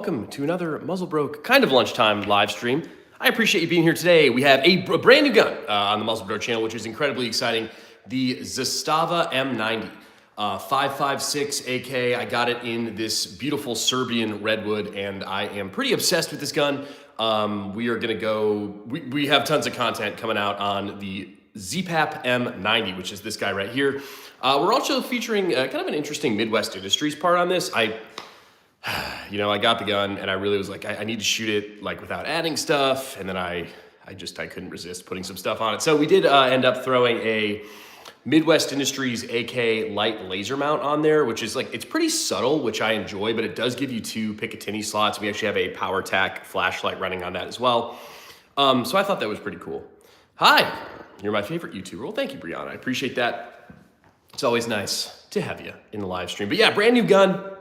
Welcome to another Muzzle Broke kind of lunchtime live stream. I appreciate you being here today. We have a brand new gun on the Muzzle Broke channel, which is incredibly exciting. The ZPAP M90 5.56 AK. I got it in this beautiful Serbian redwood, and I am pretty obsessed with this gun. We are gonna go. We have tons of content coming out on the ZPAP M90, which is this guy right here. We're also featuring kind of an interesting Midwest Industries part on this. I got the gun and I really was like, I need to shoot it like without adding stuff. And then I couldn't resist putting some stuff on it. So we did end up throwing a Midwest Industries AK light laser mount on there, which is like, it's pretty subtle, which I enjoy, but it does give you two Picatinny slots. We actually have a PowerTac flashlight running on that as well. So I thought that was pretty cool. Hi, you're my favorite YouTuber. Well, thank you, Brianna. I appreciate that. It's always nice to have you in the live stream. But yeah, brand new gun.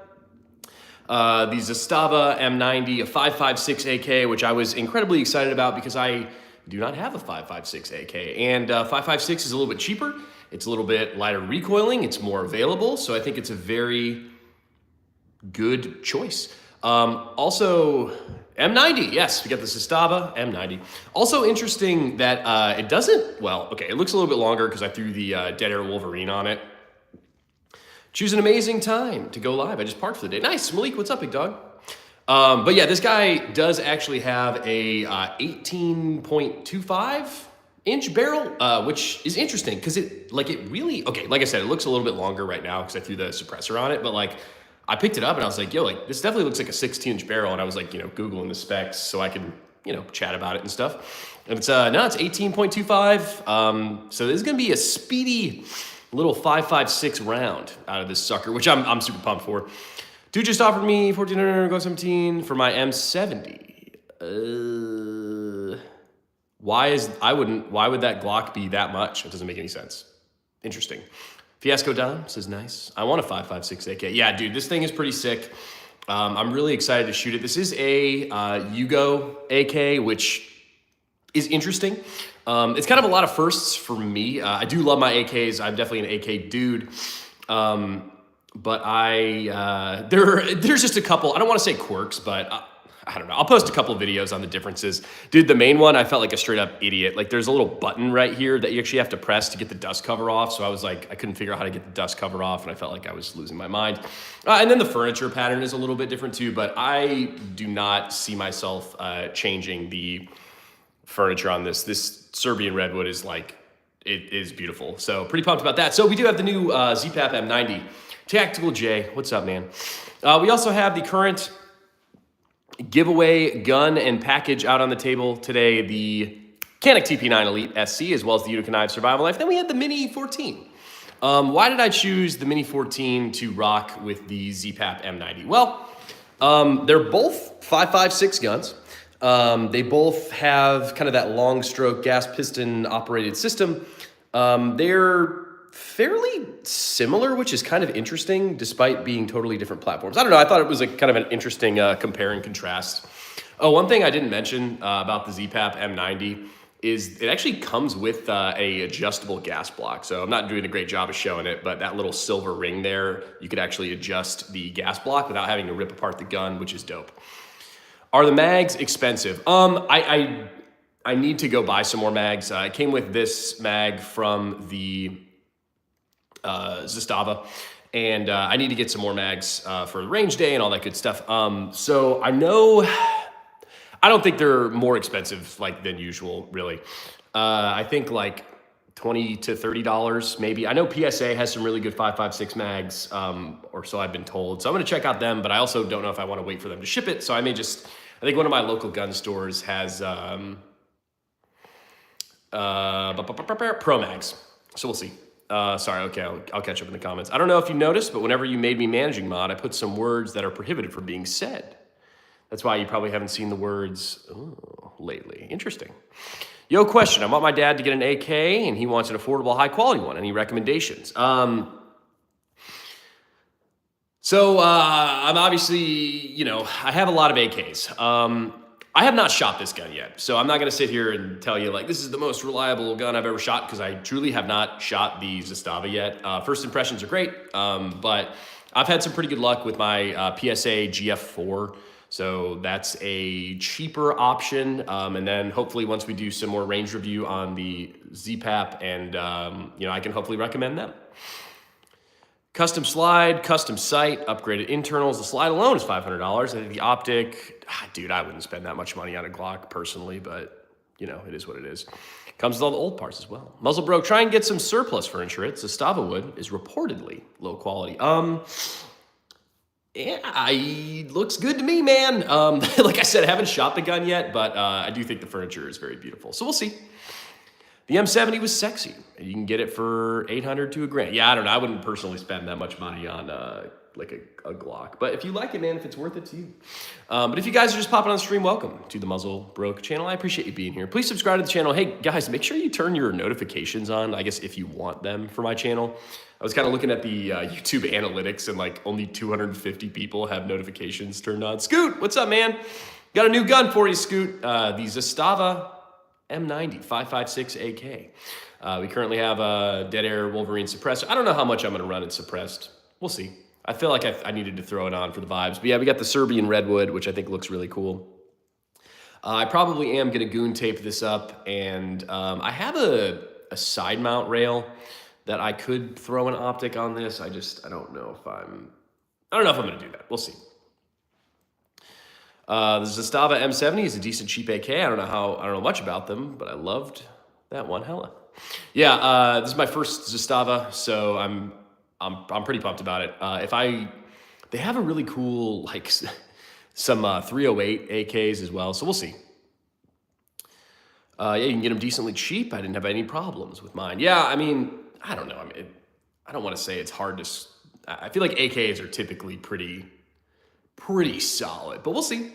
The ZPAP M90, a 5.56 AK, which I was incredibly excited about because I do not have a 5.56 AK. And 5.56 is a little bit cheaper. It's a little bit lighter recoiling. It's more available. So I think it's a very good choice. Also, M90, yes, we got the ZPAP M90. Also interesting that it doesn't, well, okay, it looks a little bit longer because I threw the Dead Air Wolverine on it. Choose an amazing time to go live. I just parked for the day. Nice, Malik, what's up, big dog? But yeah, this guy does actually have a 18.25 inch barrel, which is interesting because it really, okay, like I said, it looks a little bit longer right now because I threw the suppressor on it, but like I picked it up and I was like, yo, like this definitely looks like a 16 inch barrel. And I was like, Googling the specs so I could, chat about it and stuff. And it's, no, it's 18.25. So this is going to be a speedy little 5.56 round out of this sucker, which I'm super pumped for. Dude just offered me 1,400 go 17 for my M70. Why would that Glock be that much? It doesn't make any sense. Interesting. Fiasco Don says nice. I want a 5.56 AK. Yeah, dude, this thing is pretty sick. I'm really excited to shoot it. This is a Yugo AK, which is interesting. It's kind of a lot of firsts for me. I do love my AKs. I'm definitely an AK dude. But there's just a couple, I don't want to say quirks, but I don't know. I'll post a couple of videos on the differences. Dude, the main one, I felt like a straight up idiot. Like there's a little button right here that you actually have to press to get the dust cover off. So I was like, I couldn't figure out how to get the dust cover off, and I felt like I was losing my mind. And then the furniture pattern is a little bit different too, but I do not see myself changing the furniture on this. This Serbian redwood is like, it is beautiful. So pretty pumped about that. So we do have the new ZPAP M90. Tactical J, what's up, man? We also have the current giveaway gun and package out on the table today, the Canik TP9 Elite SC, as well as the Utica Knife Survival Knife. Then we had the Mini 14. Why did I choose the Mini 14 to rock with the ZPAP M90? Well, they're both 5.56 guns. They both have kind of that long stroke gas piston operated system. They're fairly similar, which is kind of interesting despite being totally different platforms. I don't know. I thought it was a kind of an interesting compare and contrast. Oh, one thing I didn't mention about the ZPAP M90 is it actually comes with a adjustable gas block. So I'm not doing a great job of showing it, but that little silver ring there, you could actually adjust the gas block without having to rip apart the gun, which is dope. Are the mags expensive? I need to go buy some more mags. It came with this mag from the ZPAP, and I need to get some more mags for the range day and all that good stuff. So I don't think they're more expensive than usual, really. I think like $20 to $30 maybe. I know PSA has some really good 5.56 mags, or so I've been told. So I'm gonna check out them, but I also don't know if I wanna wait for them to ship it. So I think one of my local gun stores has Pro Mags. So we'll see. Sorry, okay, I'll catch up in the comments. I don't know if you noticed, but whenever you made me managing mod, I put some words that are prohibited from being said. That's why you probably haven't seen the words lately. Interesting. Yo, question. I want my dad to get an AK, and he wants an affordable, high-quality one. Any recommendations? So I'm obviously, I have a lot of AKs. I have not shot this gun yet, so I'm not going to sit here and tell you, this is the most reliable gun I've ever shot, because I truly have not shot the ZPAP yet. First impressions are great, but I've had some pretty good luck with my PSA GF4 So that's a cheaper option. And then hopefully once we do some more range review on the ZPAP, and I can hopefully recommend them. Custom slide, custom sight, upgraded internals. The slide alone is $500. I think the optic, dude, I wouldn't spend that much money on a Glock personally, but it is what it is. Comes with all the old parts as well. Muzzle broke. Try and get some surplus for insurance. Zastava wood is reportedly low quality. Looks good to me, man. Like I said, I haven't shot the gun yet, but I do think the furniture is very beautiful. So we'll see. The M90 was sexy. You can get it for $800 to $1,000. Yeah, I don't know. I wouldn't personally spend that much money on like a Glock. But if you like it, man, if it's worth it to you. But if you guys are just popping on the stream, welcome to the Muzzle Broke channel. I appreciate you being here. Please subscribe to the channel. Hey, guys, make sure you turn your notifications on, I guess, if you want them for my channel. I was kind of looking at the YouTube analytics, and like only 250 people have notifications turned on. Scoot, what's up, man? Got a new gun for you, Scoot. The Zastava M90 556 AK. We currently have a Dead Air Wolverine suppressor. I don't know how much I'm going to run it suppressed. We'll see. I feel like I needed to throw it on for the vibes. But yeah, we got the Serbian Redwood, which I think looks really cool. I probably am going to goon tape this up, and I have a side mount rail that I could throw an optic on this. I don't know if I'm going to do that. We'll see. The Zastava M90 is a decent cheap AK. I don't know much about them, but I loved that one hella. Yeah, this is my first Zastava, so I'm pretty pumped about it. They have a really cool, like, some 308 AKs as well, so we'll see. Yeah, you can get them decently cheap. I didn't have any problems with mine. Yeah, I mean, I don't know. I don't want to say it's hard to. I feel like AKs are typically pretty solid, but we'll see.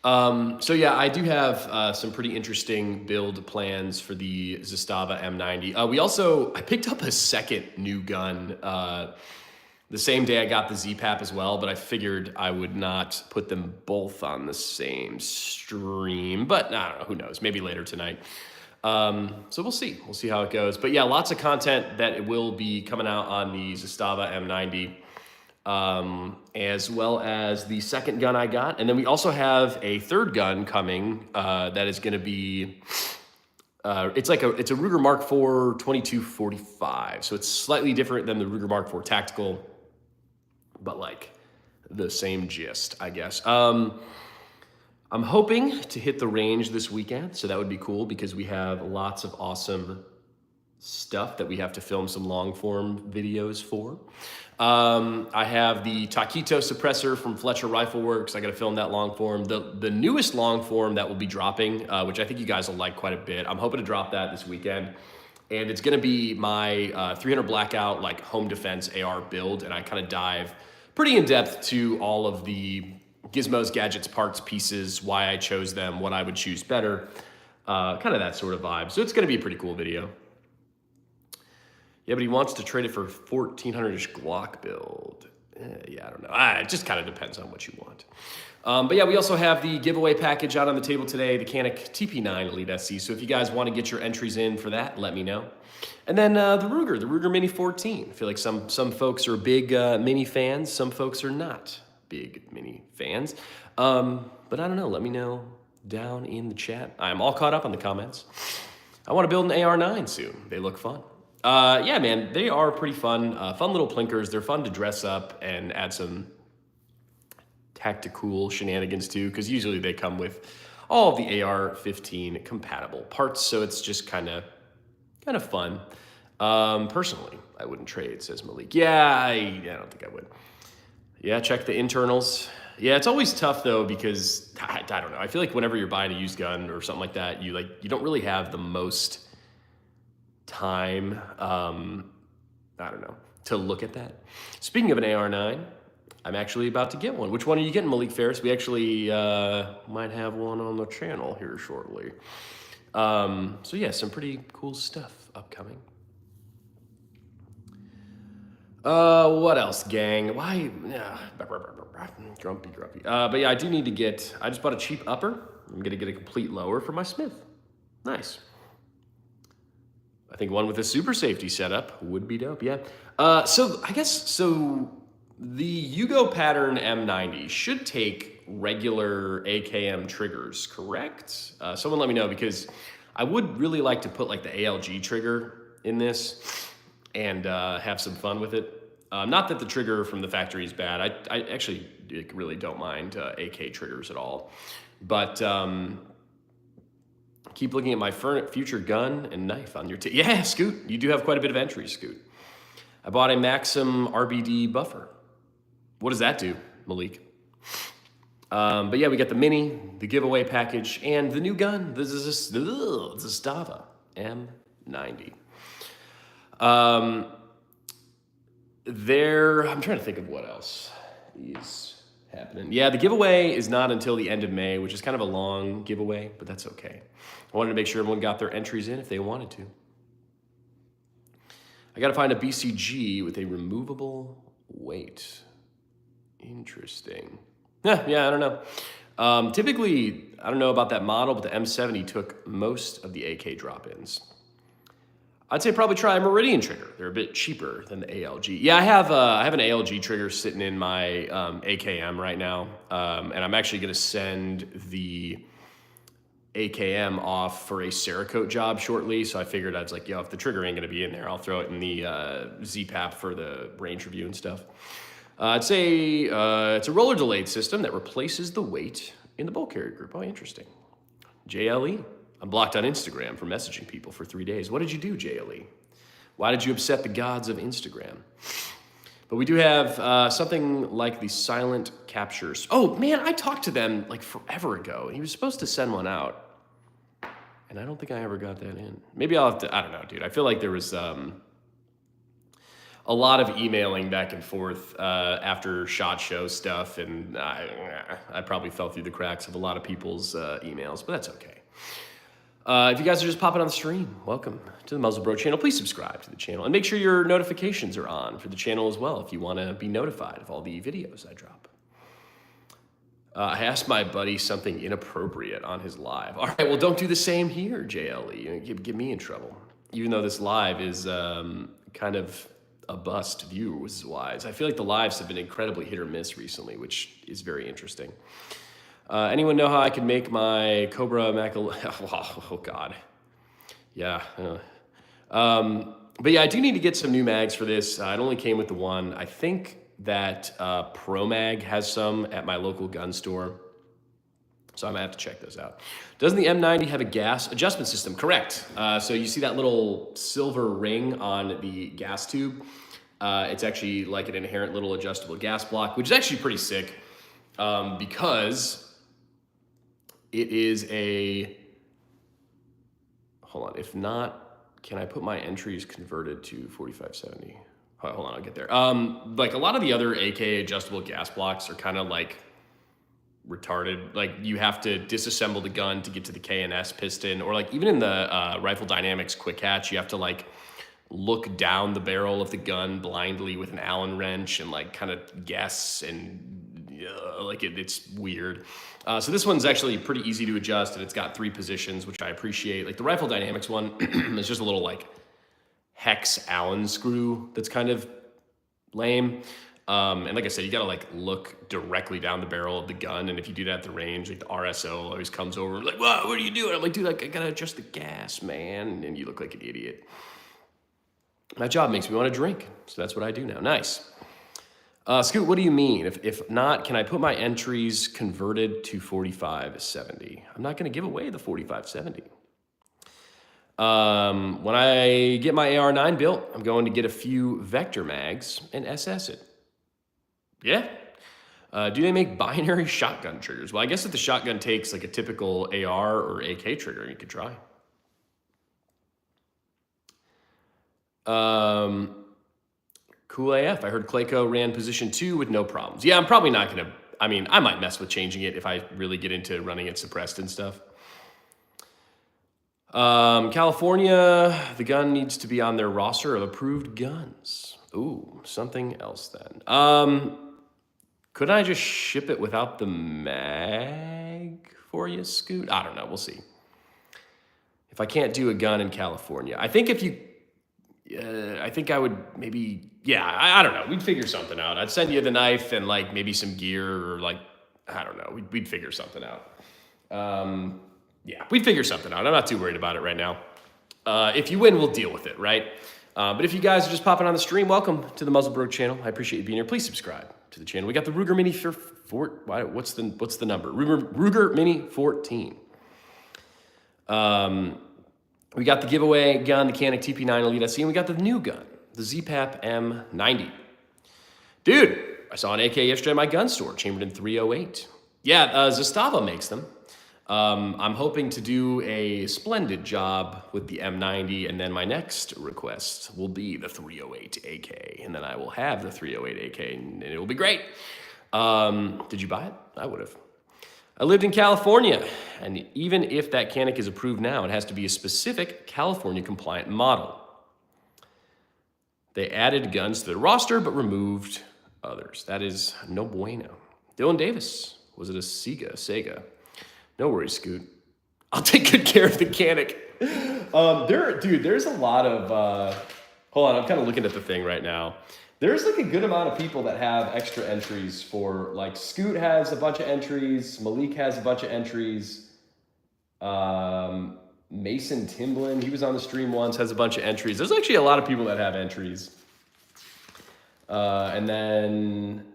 So yeah, I do have some pretty interesting build plans for the Zastava M90. I picked up a second new gun the same day I got the ZPAP as well, but I figured I would not put them both on the same stream. But I don't know, who knows? Maybe later tonight. So we'll see. We'll see how it goes. But yeah, lots of content that will be coming out on the Zastava M90. As well as the second gun I got. And then we also have a third gun coming that is going to be, it's a Ruger Mark IV 2245. So it's slightly different than the Ruger Mark IV Tactical, but like the same gist, I guess. I'm hoping to hit the range this weekend, so that would be cool because we have lots of awesome stuff that we have to film some long form videos for. I have the Taquito suppressor from Fletcher Rifle Works. I got to film that long form. The newest long form that will be dropping, which I think you guys will like quite a bit. I'm hoping to drop that this weekend. And it's going to be my 300 Blackout, like home defense AR build. And I kind of dive pretty in depth to all of the gizmos, gadgets, parts, pieces, why I chose them, what I would choose better, kind of that sort of vibe. So it's going to be a pretty cool video. Yeah, but he wants to trade it for 1400-ish Glock build. Yeah, I don't know. It just kind of depends on what you want. But yeah, we also have the giveaway package out on the table today, the Canik TP9 Elite SC. So if you guys want to get your entries in for that, let me know. And then the Ruger Mini 14. I feel like some folks are big Mini fans. Some folks are not big Mini fans. But I don't know. Let me know down in the chat. I'm all caught up on the comments. I want to build an AR9 soon. They look fun. Yeah, man, they are pretty fun. Fun little plinkers. They're fun to dress up and add some tactical shenanigans to, because usually they come with all of the AR-15 compatible parts, so it's just kind of fun. Personally, I wouldn't trade, says Malik. Yeah, I don't think I would. Yeah, check the internals. Yeah, it's always tough though, because I don't know. I feel like whenever you're buying a used gun or something like that, you don't really have the most time, I don't know, to look at that. Speaking of an AR9, I'm actually about to get one. Which one are you getting, Malik Ferris? We actually might have one on the channel here shortly. So yeah, some pretty cool stuff upcoming. What else, gang? Why? Grumpy. But yeah, I do need to get, I just bought a cheap upper. I'm gonna get a complete lower for my Smith. Nice. I think one with a super safety setup would be dope, yeah. So I guess, The Yugo Pattern M90 should take regular AKM triggers, correct? Someone let me know, because I would really like to put like the ALG trigger in this and have some fun with it. Not that the trigger from the factory is bad. I actually really don't mind AK triggers at all. But keep looking at my future gun and knife on your yeah, Scoot, you do have quite a bit of entries, Scoot. I bought a Maxim RBD buffer. What does that do, Malik? But yeah, we got the Mini, the giveaway package, and the new gun, the Zastava M90. I'm trying to think of what else is happening. Yeah, the giveaway is not until the end of May, which is kind of a long giveaway, but that's okay. I wanted to make sure everyone got their entries in if they wanted to. I gotta find a BCG with a removable weight. Interesting. Yeah, I don't know. Typically, I don't know about that model, but the M70 took most of the AK drop-ins. I'd say probably try a Meridian trigger. They're a bit cheaper than the ALG. Yeah, I have an ALG trigger sitting in my AKM right now, and I'm actually gonna send the AKM off for a Cerakote job shortly. So I figured, I was like, yo, if the trigger ain't gonna be in there, I'll throw it in the ZPAP for the range review and stuff. I'd say it's a roller delayed system that replaces the weight in the bulk carrier group. Oh, interesting. JLE. I'm blocked on Instagram for messaging people for 3 days. What did you do, JLE? Why did you upset the gods of Instagram? But we do have something like the silent captures. Oh, man, I talked to them like forever ago. He was supposed to send one out, and I don't think I ever got that in. Maybe I'll have to, I don't know, dude. I feel like there was a lot of emailing back and forth after SHOT Show stuff, and I probably fell through the cracks of a lot of people's emails, but that's okay. If you guys are just popping on the stream, welcome to the Muzzle Bro channel. Please subscribe to the channel and make sure your notifications are on for the channel as well if you want to be notified of all the videos I drop. I asked my buddy something inappropriate on his live. All right, well, don't do the same here, JLE. Get me in trouble. Even though this live is kind of a bust views-wise. I feel like the lives have been incredibly hit or miss recently, which is very interesting. Anyone know how I can make my Cobra Macul... Oh, God. Yeah. But yeah, I do need to get some new mags for this. It only came with the one. I think that Pro Mag has some at my local gun store. So I'm gonna have to check those out. Doesn't the M90 have a gas adjustment system? Correct. So you see that little silver ring on the gas tube? It's actually like an inherent little adjustable gas block, which is actually pretty sick because it is a, hold on, if not, can I put my entries converted to 4570? Hold on, I'll get there. Like a lot of the other AK adjustable gas blocks are kind of like retarded. Like you have to disassemble the gun to get to the K&S piston, or like even in the Rifle Dynamics quick hatch, you have to like look down the barrel of the gun blindly with an Allen wrench and like kind of guess, and like it's weird. So this one's actually pretty easy to adjust, and it's got 3 positions, which I appreciate. Like the Rifle Dynamics one is just a little like hex Allen screw that's kind of lame. And like I said, you gotta like look directly down the barrel of the gun, and if you do that at the range, like the RSO always comes over like, "What? What are you doing?" I'm like, "Dude, like I gotta adjust the gas, man," and you look like an idiot. My job makes me want to drink, so that's what I do now. Nice. Scoot, what do you mean? If not, can I put my entries converted to 4570? I'm not going to give away the 4570. When I get my AR9 built, I'm going to get a few Vector mags and SS it. Yeah. Do they make binary shotgun triggers? Well, I guess if the shotgun takes like a typical AR or AK trigger, you could try. Cool AF. I heard Clayco ran position 2 with no problems. Yeah, I'm probably not going to, I mean, I might mess with changing it if I really get into running it suppressed and stuff. California, the gun needs to be on their roster of approved guns. Ooh, something else then. Could I just ship it without the mag for you, Scoot? I don't know. We'll see. If I can't do a gun in California, I think if I think I would maybe, yeah, I don't know. We'd figure something out. I'd send you the knife and like maybe some gear or like, I don't know. We'd figure something out. Yeah, we'd figure something out. I'm not too worried about it right now. If you win, we'll deal with it, right? But if you guys are just popping on the stream, welcome to the Muzzle Bro channel. I appreciate you being here. Please subscribe to the channel. We got the Ruger Mini what's the number? Ruger Mini 14. We got the giveaway gun, the Canik TP9 Elite SC, and we got the new gun, the ZPAP M90. Dude, I saw an AK yesterday at my gun store, chambered in 308. Yeah, Zastava makes them. I'm hoping to do a splendid job with the M90, and then my next request will be the 308 AK, and then I will have the 308 AK, and it will be great. Did you buy it? I would have. I lived in California, and even if that Canik is approved now, it has to be a specific California-compliant model. They added guns to the roster, but removed others. That is no bueno. Dylan Davis, was it a Sega? No worries, Scoot. I'll take good care of the Canik. Dude, there's a lot of, hold on, I'm kind of looking at the thing right now. There's like a good amount of people that have extra entries for, like, Scoot has a bunch of entries, Malik has a bunch of entries, Mason Timblin, he was on the stream once, has a bunch of entries. There's actually a lot of people that have entries. And then,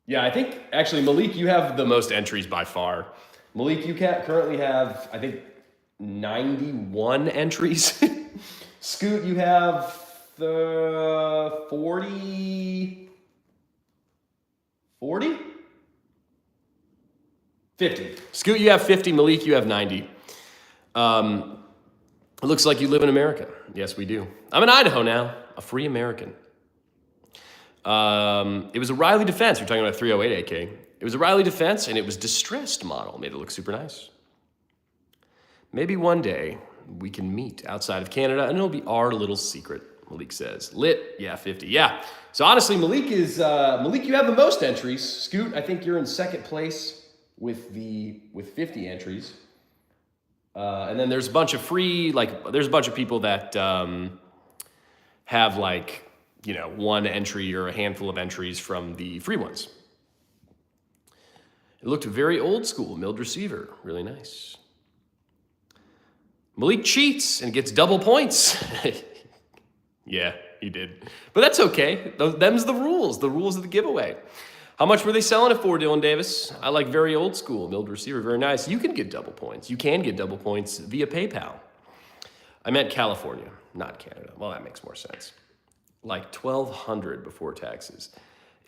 yeah, I think, actually, Malik, you have the most entries by far. Malik, you currently have, I think, 91 entries. Scoot, you have the 40, 50. Scoot, you have 50. Malik, you have 90. It looks like you live in America. Yes, we do. I'm in Idaho now, a free American. It was a Riley Defense. We're talking about a 308 AK. It was a Riley Defense, and it was distressed model. Made it look super nice. Maybe one day we can meet outside of Canada, and it'll be our little secret. Malik says. Lit, yeah, 50, yeah. So honestly, Malik, you have the most entries. Scoot, I think you're in second place with 50 entries. And then there's a bunch of free, like, there's a bunch of people that have, like, you know, one entry or a handful of entries from the free ones. It looked very old school, milled receiver, really nice. Malik cheats and gets double points. Yeah, he did. But that's okay. Them's the rules of the giveaway. How much were they selling it for, Dylan Davis? I like very old school, milled receiver, very nice. You can get double points. You can get double points via PayPal. I meant California, not Canada. Well, that makes more sense. Like $1,200 before taxes.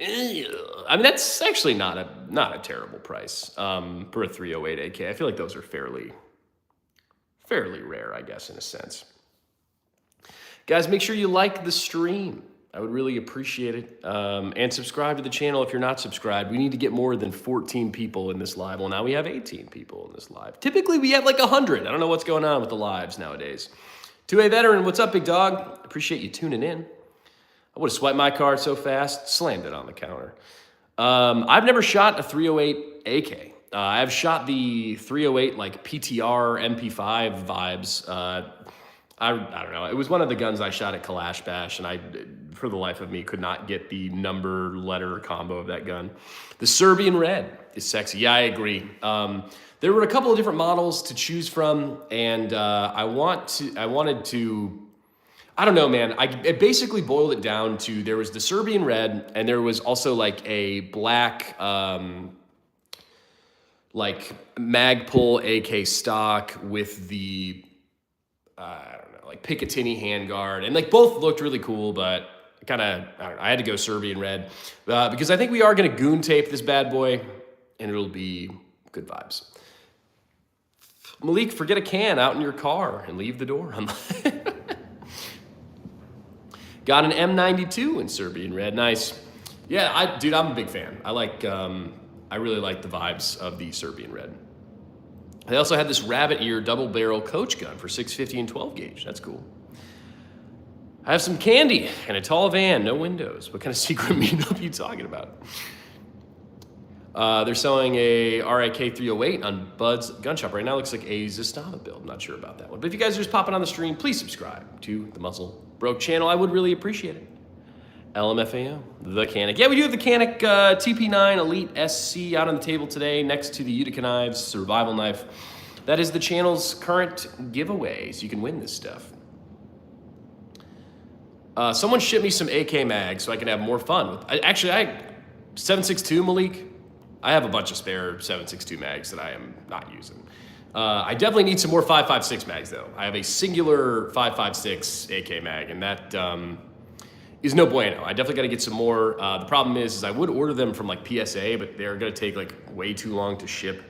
I mean, that's actually not a terrible price for a 308 AK. I feel like those are fairly rare, I guess, in a sense. Guys, make sure you like the stream. I would really appreciate it. And subscribe to the channel if you're not subscribed. We need to get more than 14 people in this live. Well, now we have 18 people in this live. Typically, we have like 100. I don't know what's going on with the lives nowadays. 2A Veteran, what's up, big dog? Appreciate you tuning in. I would have swiped my card so fast, slammed it on the counter. I've never shot a 308 AK. I've shot the 308 like PTR MP5 vibes. I don't know. It was one of the guns I shot at Kalash Bash, and I, for the life of me, could not get the number letter combo of that gun. The Serbian Red is sexy. Yeah, I agree. There were a couple of different models to choose from, and I wanted to. I don't know, man. It basically boiled it down to there was the Serbian Red, and there was also like a black, like Magpul AK stock with the. Like Picatinny handguard, and like both looked really cool, but kind of, I don't know, I had to go Serbian Red because I think we are going to goon tape this bad boy, and it'll be good vibes. Malik, forget a can out in your car and leave the door unlocked. Got an M92 in Serbian Red, nice. Yeah, dude, I'm a big fan. I really like the vibes of the Serbian Red. They also had this rabbit ear double barrel coach gun for 650 and 12 gauge. That's cool. I have some candy and a tall van, no windows. What kind of secret meetup are you talking about? They're selling a RIK 308 on Bud's Gun Shop right now. Looks like a Zastava build. Not sure about that one. But if you guys are just popping on the stream, please subscribe to the Muzzle Broke channel, I would really appreciate it. LMFAO, the Canic. Yeah, we do have the Canic TP9 Elite SC out on the table today next to the Utica Knives Survival Knife. That is the channel's current giveaway, so you can win this stuff. Someone shipped me some AK mags so I can have more fun. I 7.62 Malik. I have a bunch of spare 7.62 mags that I am not using. I definitely need some more 5.56 mags though. I have a singular 5.56 AK mag, and that is no bueno. I definitely got to get some more. The problem is I would order them from like PSA, but they're gonna take like way too long to ship.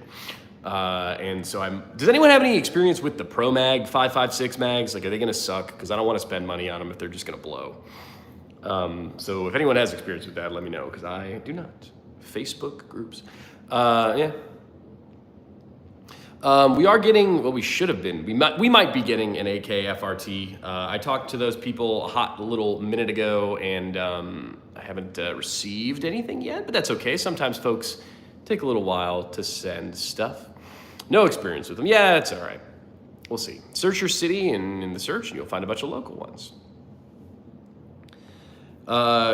And so does anyone have any experience with the Pro Mag 5.56 mags? Like, are they gonna suck? Because I don't want to spend money on them if they're just gonna blow. So if anyone has experience with that, let me know, because I do not. Facebook groups. Yeah. We are getting, well, we should have been, we might be getting an AK FRT. I talked to those people a hot little minute ago, and I haven't received anything yet, but that's okay. Sometimes folks take a little while to send stuff. No experience with them. Yeah, it's all right. We'll see. Search your city, and in the search, and you'll find a bunch of local ones.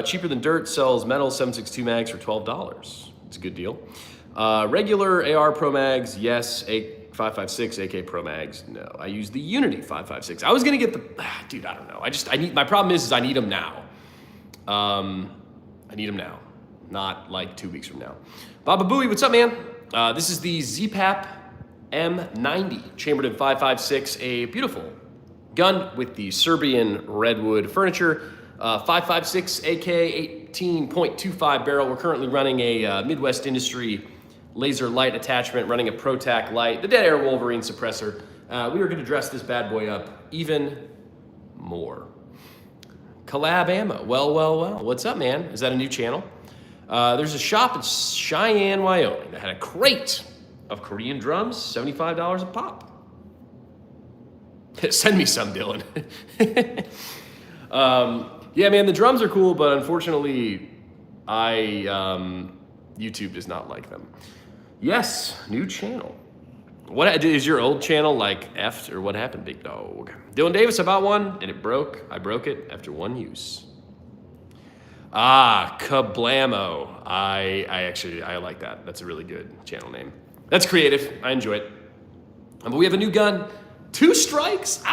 Cheaper Than Dirt sells metal 7.62 mags for $12. It's a good deal. Regular AR Pro Mags, yes. 5.56 AK Pro Mags, no. I use the Unity 5.56. I was gonna get the, dude, I don't know. My problem is I need them now. I need them now, not like 2 weeks from now. Baba Booey, what's up, man? This is the ZPAP M90, chambered in 5.56, a beautiful gun with the Serbian redwood furniture. 5.56 AK 18.25 barrel. We're currently running a Midwest Industry laser light attachment, running a ProTac light, the Dead Air Wolverine suppressor. We are going to dress this bad boy up even more. Collab Ammo. Well. What's up, man? Is that a new channel? There's a shop in Cheyenne, Wyoming that had a crate of Korean drums, $75 a pop. Send me some, Dylan. Yeah, man, the drums are cool, but unfortunately, YouTube does not like them. Yes, new channel. What is your old channel like effed, or what happened, big dog? Dylan Davis, I bought one and it broke. I broke it after one use. Kablamo. I like that. That's a really good channel name. That's creative. I enjoy it. But we have a new gun. 2 strikes.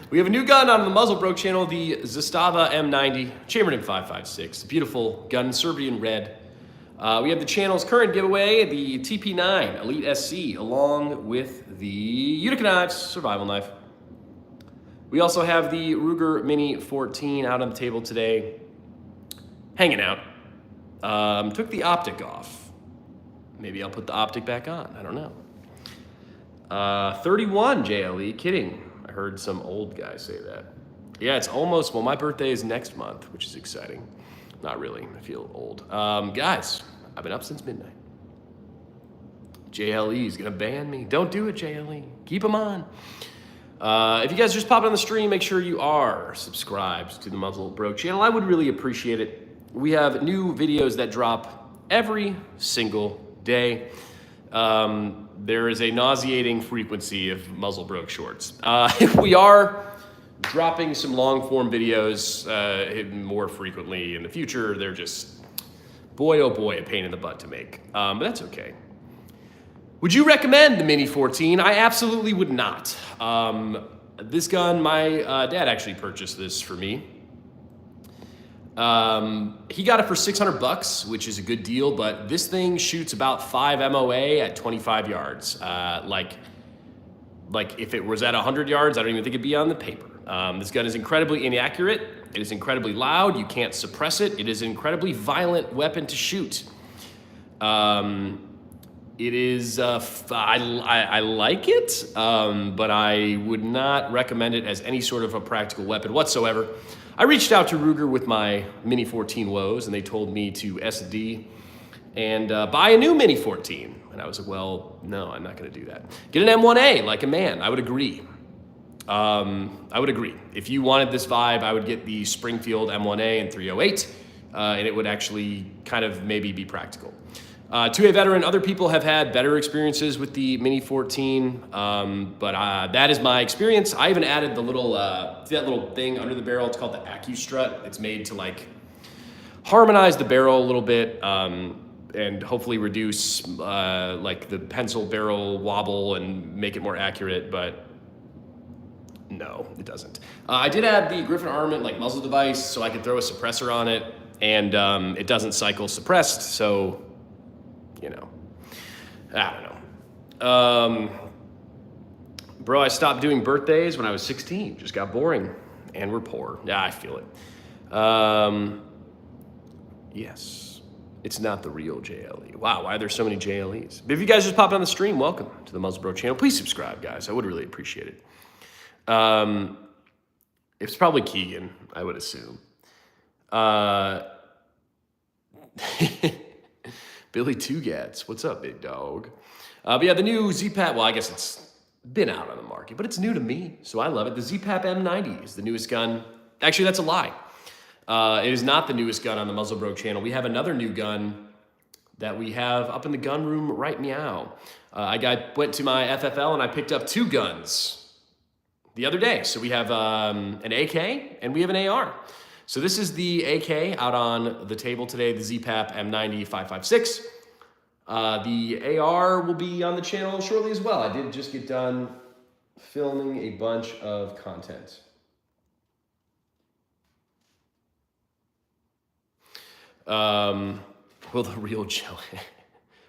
We have a new gun on the Muzzle Broke channel, the Zastava M90, chambered in 5.56. Beautiful gun, Serbian red. We have the channel's current giveaway, the TP9 Elite SC, along with the Utica Knives Survival Knife. We also have the Ruger Mini 14 out on the table today, hanging out. Took the optic off. Maybe I'll put the optic back on, I don't know. 31 JLE, kidding. I heard some old guy say that. Yeah, it's almost, well, my birthday is next month, which is exciting. Not really, I feel old. Guys, I've been up since midnight. JLE is gonna ban me. Don't do it, JLE. Keep them on. If you guys just popped on the stream, make sure you are subscribed to the Muzzle Broke channel. I would really appreciate it. We have new videos that drop every single day. There is a nauseating frequency of Muzzle Broke shorts. We are dropping some long form videos more frequently in the future. They're just, boy, oh boy, a pain in the butt to make, but that's okay. Would you recommend the Mini 14? I absolutely would not. This gun, my dad actually purchased this for me. He got it for $600, which is a good deal, but this thing shoots about 5 MOA at 25 yards. Like if it was at 100 yards, I don't even think it'd be on the paper. This gun is incredibly inaccurate. It is incredibly loud. You can't suppress it. It is an incredibly violent weapon to shoot. It is, I like it, but I would not recommend it as any sort of a practical weapon whatsoever. I reached out to Ruger with my Mini 14 woes, and they told me to SD and buy a new Mini 14. And I was like, well, no, I'm not gonna do that. Get an M1A like a man, I would agree. I would agree. If you wanted this vibe, I would get the Springfield M1A and 308, and it would actually kind of maybe be practical. 2A veteran, other people have had better experiences with the Mini 14, but that is my experience. I even added the little, see that little thing under the barrel? It's called the AccuStrut. It's made to like harmonize the barrel a little bit and hopefully reduce like the pencil barrel wobble and make it more accurate, but no, it doesn't. I did add the Griffin Armament like muzzle device so I could throw a suppressor on it, and it doesn't cycle suppressed, so you know, I don't know. Bro, I stopped doing birthdays when I was 16. Just got boring, and we're poor. Yeah, I feel it. Yes, it's not the real JLE. Wow, why are there so many JLEs? But if you guys just popped on the stream, welcome to the Muzz Bro channel. Please subscribe, guys. I would really appreciate it. It's probably Keegan, I would assume. Billy Tugats, what's up, big dog? But yeah, the new ZPAP, well, I guess it's been out on the market, but it's new to me, so I love it. The ZPAP M90 is the newest gun. Actually, that's a lie. It is not the newest gun on the Muzz Bro channel. We have another new gun that we have up in the gun room right meow. I went to my FFL and I picked up 2 guns the other day. So we have an AK and we have an AR. So this is the AK out on the table today, the ZPAP M90 5.56. The AR will be on the channel shortly as well. I did just get done filming a bunch of content. Will the real jelly?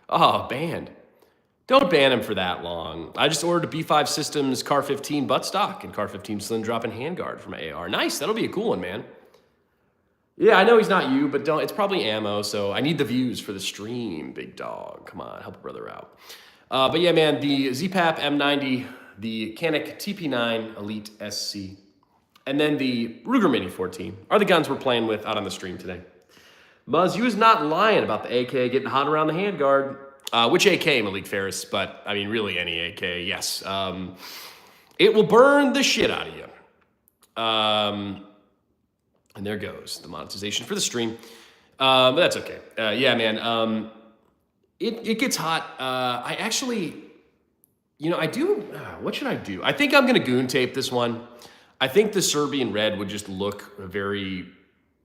Oh, banned. Don't ban him for that long. I just ordered a B5 Systems Car 15 buttstock and Car 15 slim drop and handguard from AR. Nice, that'll be a cool one, man. Yeah, I know he's not you, but it's probably ammo, so I need the views for the stream, big dog. Come on, help a brother out. But yeah, man, the ZPAP M90, the Canik TP9 Elite SC, and then the Ruger Mini 14 are the guns we're playing with out on the stream today. Muzz, you was not lying about the AK getting hot around the handguard. Which AK, Malik Ferris, but I mean, really any AK, yes. It will burn the shit out of you. And there goes the monetization for the stream. But that's okay. Yeah, man, it gets hot. I actually, you know, I do, what should I do? I think I'm gonna goon tape this one. I think the Serbian red would just look very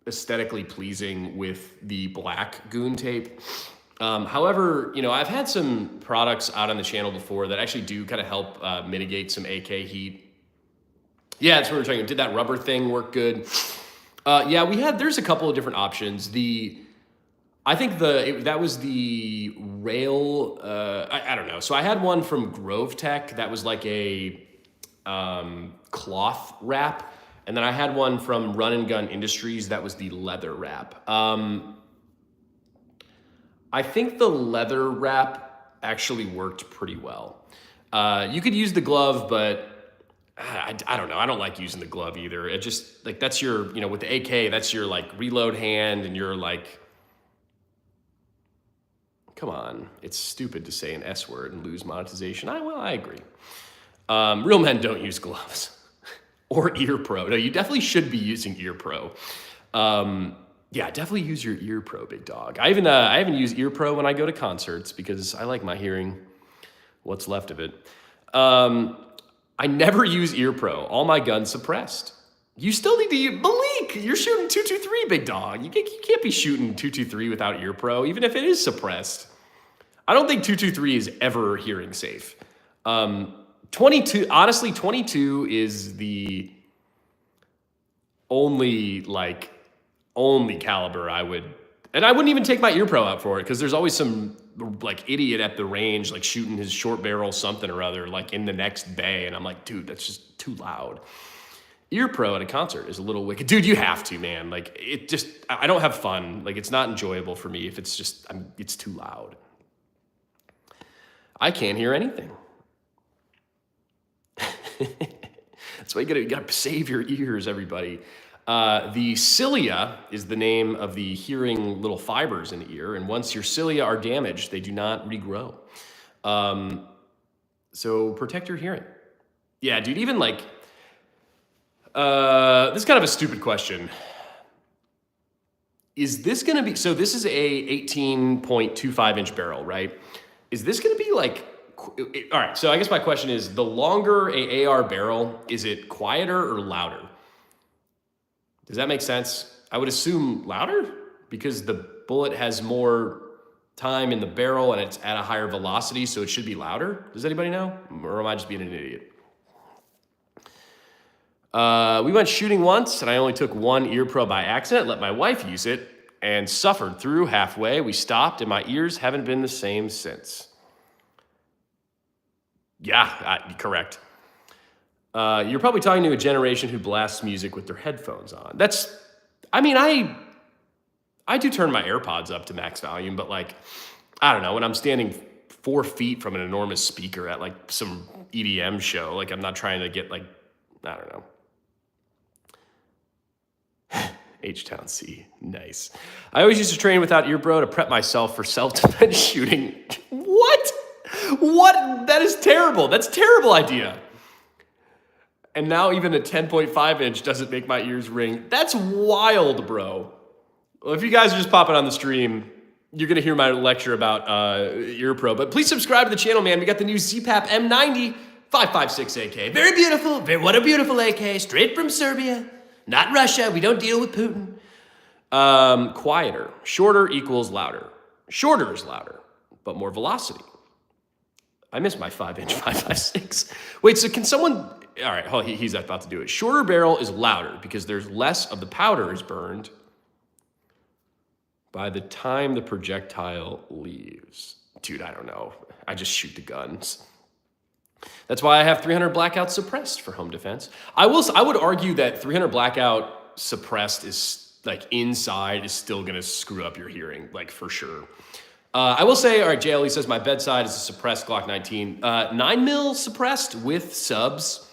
aesthetically pleasing with the black goon tape. However, you know, I've had some products out on the channel before that actually do kind of help mitigate some AK heat. Yeah, that's what we're talking about. Did that rubber thing work good? Yeah, there's a couple of different options. I think that was the rail, I don't know. So I had one from Grove Tech that was like a cloth wrap. And then I had one from Run and Gun Industries that was the leather wrap. I think the leather wrap actually worked pretty well. You could use the glove, but I don't know. I don't like using the glove either. It just, like, that's your, you know, with the AK, that's your, like, reload hand, and you're, like, come on. It's stupid to say an S word and lose monetization. I agree. Real men don't use gloves. Or Ear Pro. No, you definitely should be using Ear Pro. Yeah, definitely use your Ear Pro, big dog. I even use Ear Pro when I go to concerts because I like my hearing, what's left of it. I never use Ear Pro. All my guns suppressed. You still need to use, Malik, you're shooting 223, big dog. You can't be shooting 223 without Ear Pro, even if it is suppressed. I don't think 223 is ever hearing safe. 22, honestly, 22 is the only caliber I would, and I wouldn't even take my Ear Pro out for it because there's always some like idiot at the range like shooting his short barrel something or other like in the next bay, and I'm like, dude, that's just too loud. Ear Pro at a concert is a little wicked. Dude, you have to, man. Like, it just, I don't have fun. Like, it's not enjoyable for me if it's just, it's too loud. I can't hear anything. That's why you gotta save your ears, everybody. The cilia is the name of the hearing little fibers in the ear, and once your cilia are damaged, they do not regrow. So protect your hearing. Yeah, dude, even like, this is kind of a stupid question. is this going to be, so this is a 18.25 inch barrel, right? Is this going to be like, all right, so I guess my question is, the longer a AR barrel, is it quieter or louder? Does that make sense? I would assume louder because the bullet has more time in the barrel and it's at a higher velocity, so it should be louder. Does anybody know? Or am I just being an idiot? We went shooting once and I only took one ear pro by accident, let my wife use it, and suffered through halfway. We stopped and my ears haven't been the same since. Yeah, correct. You're probably talking to a generation who blasts music with their headphones on. I do turn my AirPods up to max volume, but like, I don't know, when I'm standing 4 feet from an enormous speaker at like some EDM show, like I'm not trying to get like, I don't know. H-Town C, nice. I always used to train without ear bro to prep myself for self-defense shooting. What? That is terrible. That's a terrible idea. And now even a 10.5 inch doesn't make my ears ring. That's wild, bro. Well, if you guys are just popping on the stream, you're gonna hear my lecture about ear pro, but please subscribe to the channel, man. We got the new ZPAP M90 556 AK. Very beautiful, what a beautiful AK, straight from Serbia. Not Russia, we don't deal with Putin. Quieter, shorter equals louder. Shorter is louder, but more velocity. I miss my 5-inch 556. Wait, so can someone, all right, he's about to do it. Shorter barrel is louder because there's less of the powder is burned by the time the projectile leaves. Dude, I don't know. I just shoot the guns. That's why I have 300 blackout suppressed for home defense. I would argue that 300 blackout suppressed is like inside is still gonna screw up your hearing, like for sure. I will say, all right, JLE says my bedside is a suppressed Glock 19. 9mm suppressed with subs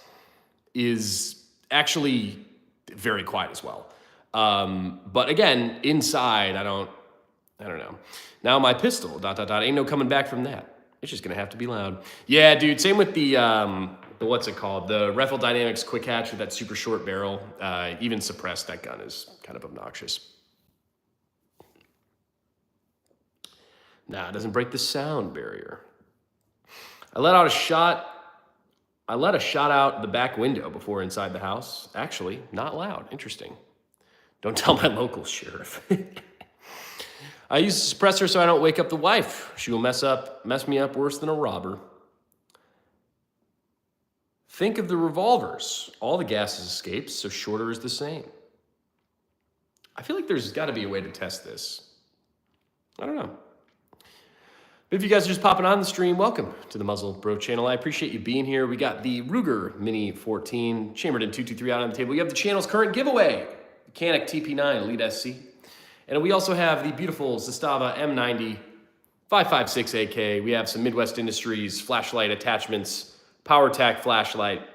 is actually very quiet as well. But again, inside, I don't know. Now my pistol, ... ain't no coming back from that. It's just gonna have to be loud. Yeah, dude, same with the what's it called? The Rifle Dynamics Quick Hatch with that super short barrel. Even suppressed, that gun is kind of obnoxious. Nah, it doesn't break the sound barrier. I let a shot out the back window before inside the house. Actually, not loud. Interesting. Don't tell my local sheriff. I use a suppressor so I don't wake up the wife. She will mess me up worse than a robber. Think of the revolvers. All the gases escape, so shorter is the same. I feel like there's got to be a way to test this. I don't know. But if you guys are just popping on the stream, welcome to the Muzzle Bro channel. I appreciate you being here. We got the Ruger Mini 14 chambered in 223 out on the table. We have the channel's current giveaway, the Canik TP9 Elite SC. And we also have the beautiful Zastava M90 556 AK. We have some Midwest Industries flashlight attachments, PowerTac flashlight.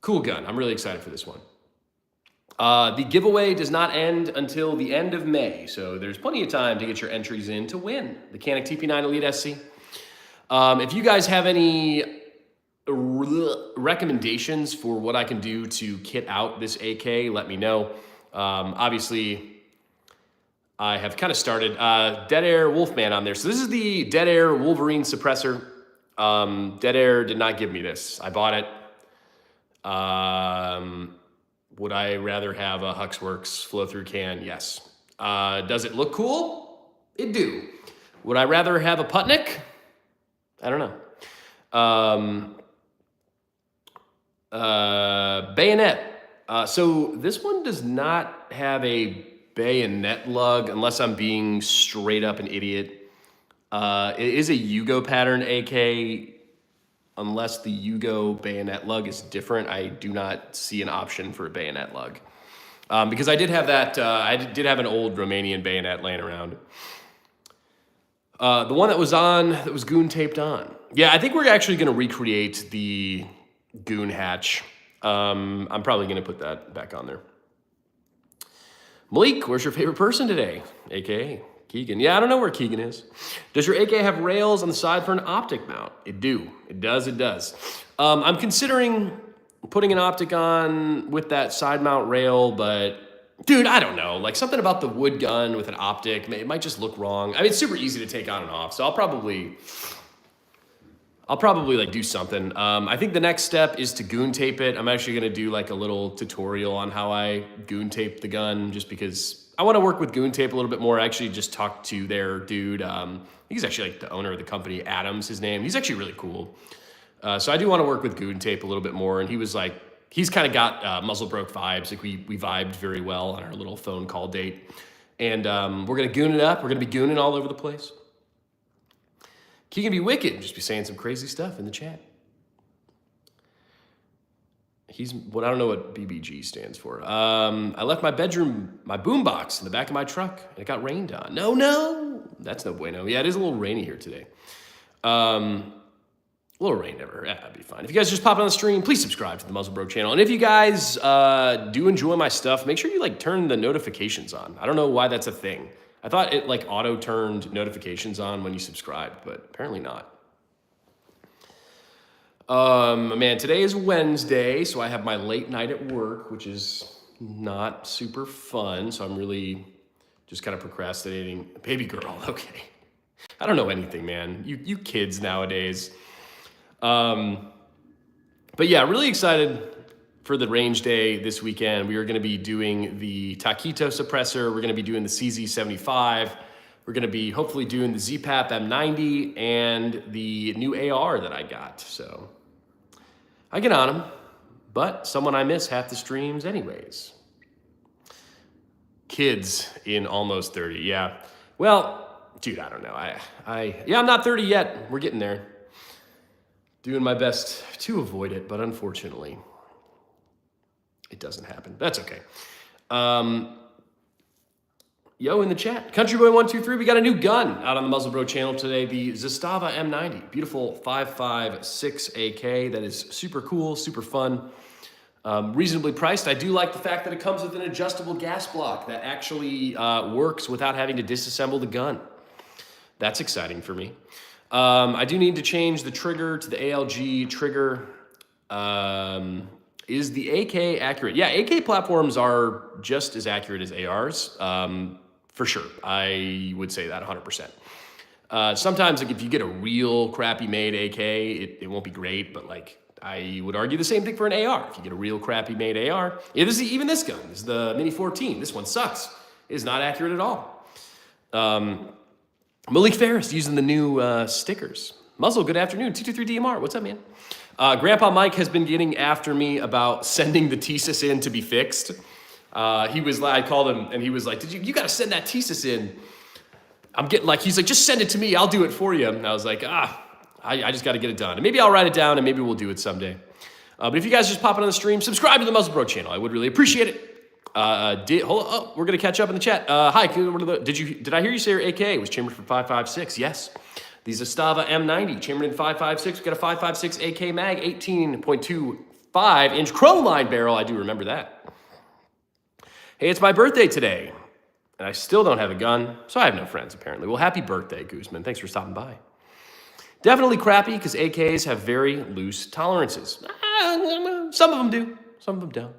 Cool gun. I'm really excited for this one. The giveaway does not end until the end of May, so there's plenty of time to get your entries in to win the Canik TP9 Elite SC. If you guys have any recommendations for what I can do to kit out this AK, let me know. Obviously, I have kind of started Dead Air Wolfman on there. So this is the Dead Air Wolverine suppressor. Dead Air did not give me this. I bought it. Would I rather have a Huxworks flow-through can? Yes. Does it look cool? It do. Would I rather have a Putnik? I don't know. Bayonet. So this one does not have a bayonet lug, unless I'm being straight up an idiot. It is a Yugo pattern AK. Unless the Yugo bayonet lug is different, I do not see an option for a bayonet lug. Because I did have that, I did have an old Romanian bayonet laying around. The one that was goon taped on. Yeah, I think we're actually gonna recreate the goon hatch. I'm probably gonna put that back on there. Malik, where's your favorite person today? AKA Keegan. Yeah, I don't know where Keegan is. Does your AK have rails on the side for an optic mount? It do. It does. It does. I'm considering putting an optic on with that side mount rail, but Dude, I don't know. Like something about the wood gun with an optic, it might just look wrong. I mean, it's super easy to take on and off, so I'll probably like do something. I think the next step is to goon tape it. I'm actually gonna do like a little tutorial on how I goon tape the gun, just because I want to work with goon tape a little bit more. I actually just talked to their dude. He's actually like the owner of the company, Adam's his name. He's actually really cool. So I do want to work with goon tape a little bit more. And he was like, he's kind of got muzzle broke vibes. Like we vibed very well on our little phone call date. And we're gonna goon it up. We're gonna be gooning all over the place. Keegan be wicked, just be saying some crazy stuff in the chat. He's what I don't know what BBG stands for. I left my bedroom, my boombox in the back of my truck, and it got rained on. No, that's no bueno. Yeah, it is a little rainy here today. A little rain never, that'd be fine. If you guys just pop on the stream, please subscribe to the Muzzle Bro channel. And if you guys do enjoy my stuff, make sure you like turn the notifications on. I don't know why that's a thing. I thought it like auto turned notifications on when you subscribed, but apparently not. Man, today is Wednesday, so I have my late night at work, which is not super fun. So I'm really just kind of procrastinating. Baby girl, okay. I don't know anything, man. You kids nowadays. But yeah, really excited for the range day this weekend. We are going to be doing the Taquito suppressor. We're going to be doing the CZ75. We're going to be hopefully doing the ZPAP M90 and the new AR that I got. So I get on them, but someone I miss half the streams anyways. Kids in almost 30. Yeah. Well, dude, I don't know. Yeah, I'm not 30 yet. We're getting there. Doing my best to avoid it, but unfortunately, it doesn't happen. That's okay. Yo, in the chat, Countryboy123, we got a new gun out on the Muzzle Bro channel today, the Zastava M90, beautiful 5.56 AK. That is super cool, super fun, reasonably priced. I do like the fact that it comes with an adjustable gas block that actually works without having to disassemble the gun. That's exciting for me. I do need to change the trigger to the ALG trigger. Is the AK accurate? Yeah, AK platforms are just as accurate as ARs, for sure. I would say that 100%. Sometimes like if you get a real crappy made AK, it won't be great, but like I would argue the same thing for an AR. If you get a real crappy made AR, even this gun, this is the Mini 14. This one sucks. It is not accurate at all. Malik Ferris using the new stickers. Muzzle, good afternoon. 223DMR, what's up, man? Grandpa Mike has been getting after me about sending the thesis in to be fixed. I called him and he was like, you gotta send that thesis in. He's like, just send it to me, I'll do it for you. And I was like, I just gotta get it done. And maybe I'll write it down and maybe we'll do it someday. But if you guys just pop in on the stream, subscribe to the Muzzle Bro channel. I would really appreciate it. We're gonna catch up in the chat. Hi, did I hear you say your AK was chambered for 5.56? Yes. The Zastava M90, chambered in 5.56. We got a 5.56 AK mag, 18.25 inch chrome line barrel. I do remember that. Hey, it's my birthday today, and I still don't have a gun, so I have no friends apparently. Well, happy birthday, Guzman. Thanks for stopping by. Definitely crappy because AKs have very loose tolerances. Some of them do, some of them don't.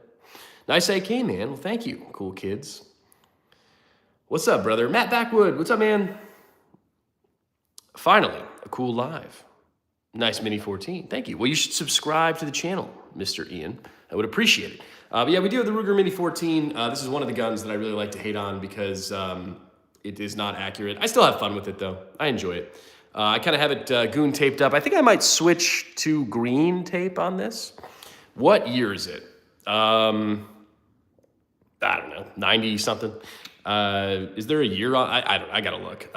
Nice AK, man. Well, thank you, cool kids. What's up, brother? Matt Backwood, what's up, man? Finally, a cool live. Nice Mini 14. Thank you. Well, you should subscribe to the channel, Mr. Ian. I would appreciate it. But yeah, we do have the Ruger Mini 14. This is one of the guns that I really like to hate on because it is not accurate. I still have fun with it, though. I enjoy it. I kind of have it goon taped up. I think I might switch to green tape on this. What year is it? I don't know, 90 something. Is there a year on? I gotta look.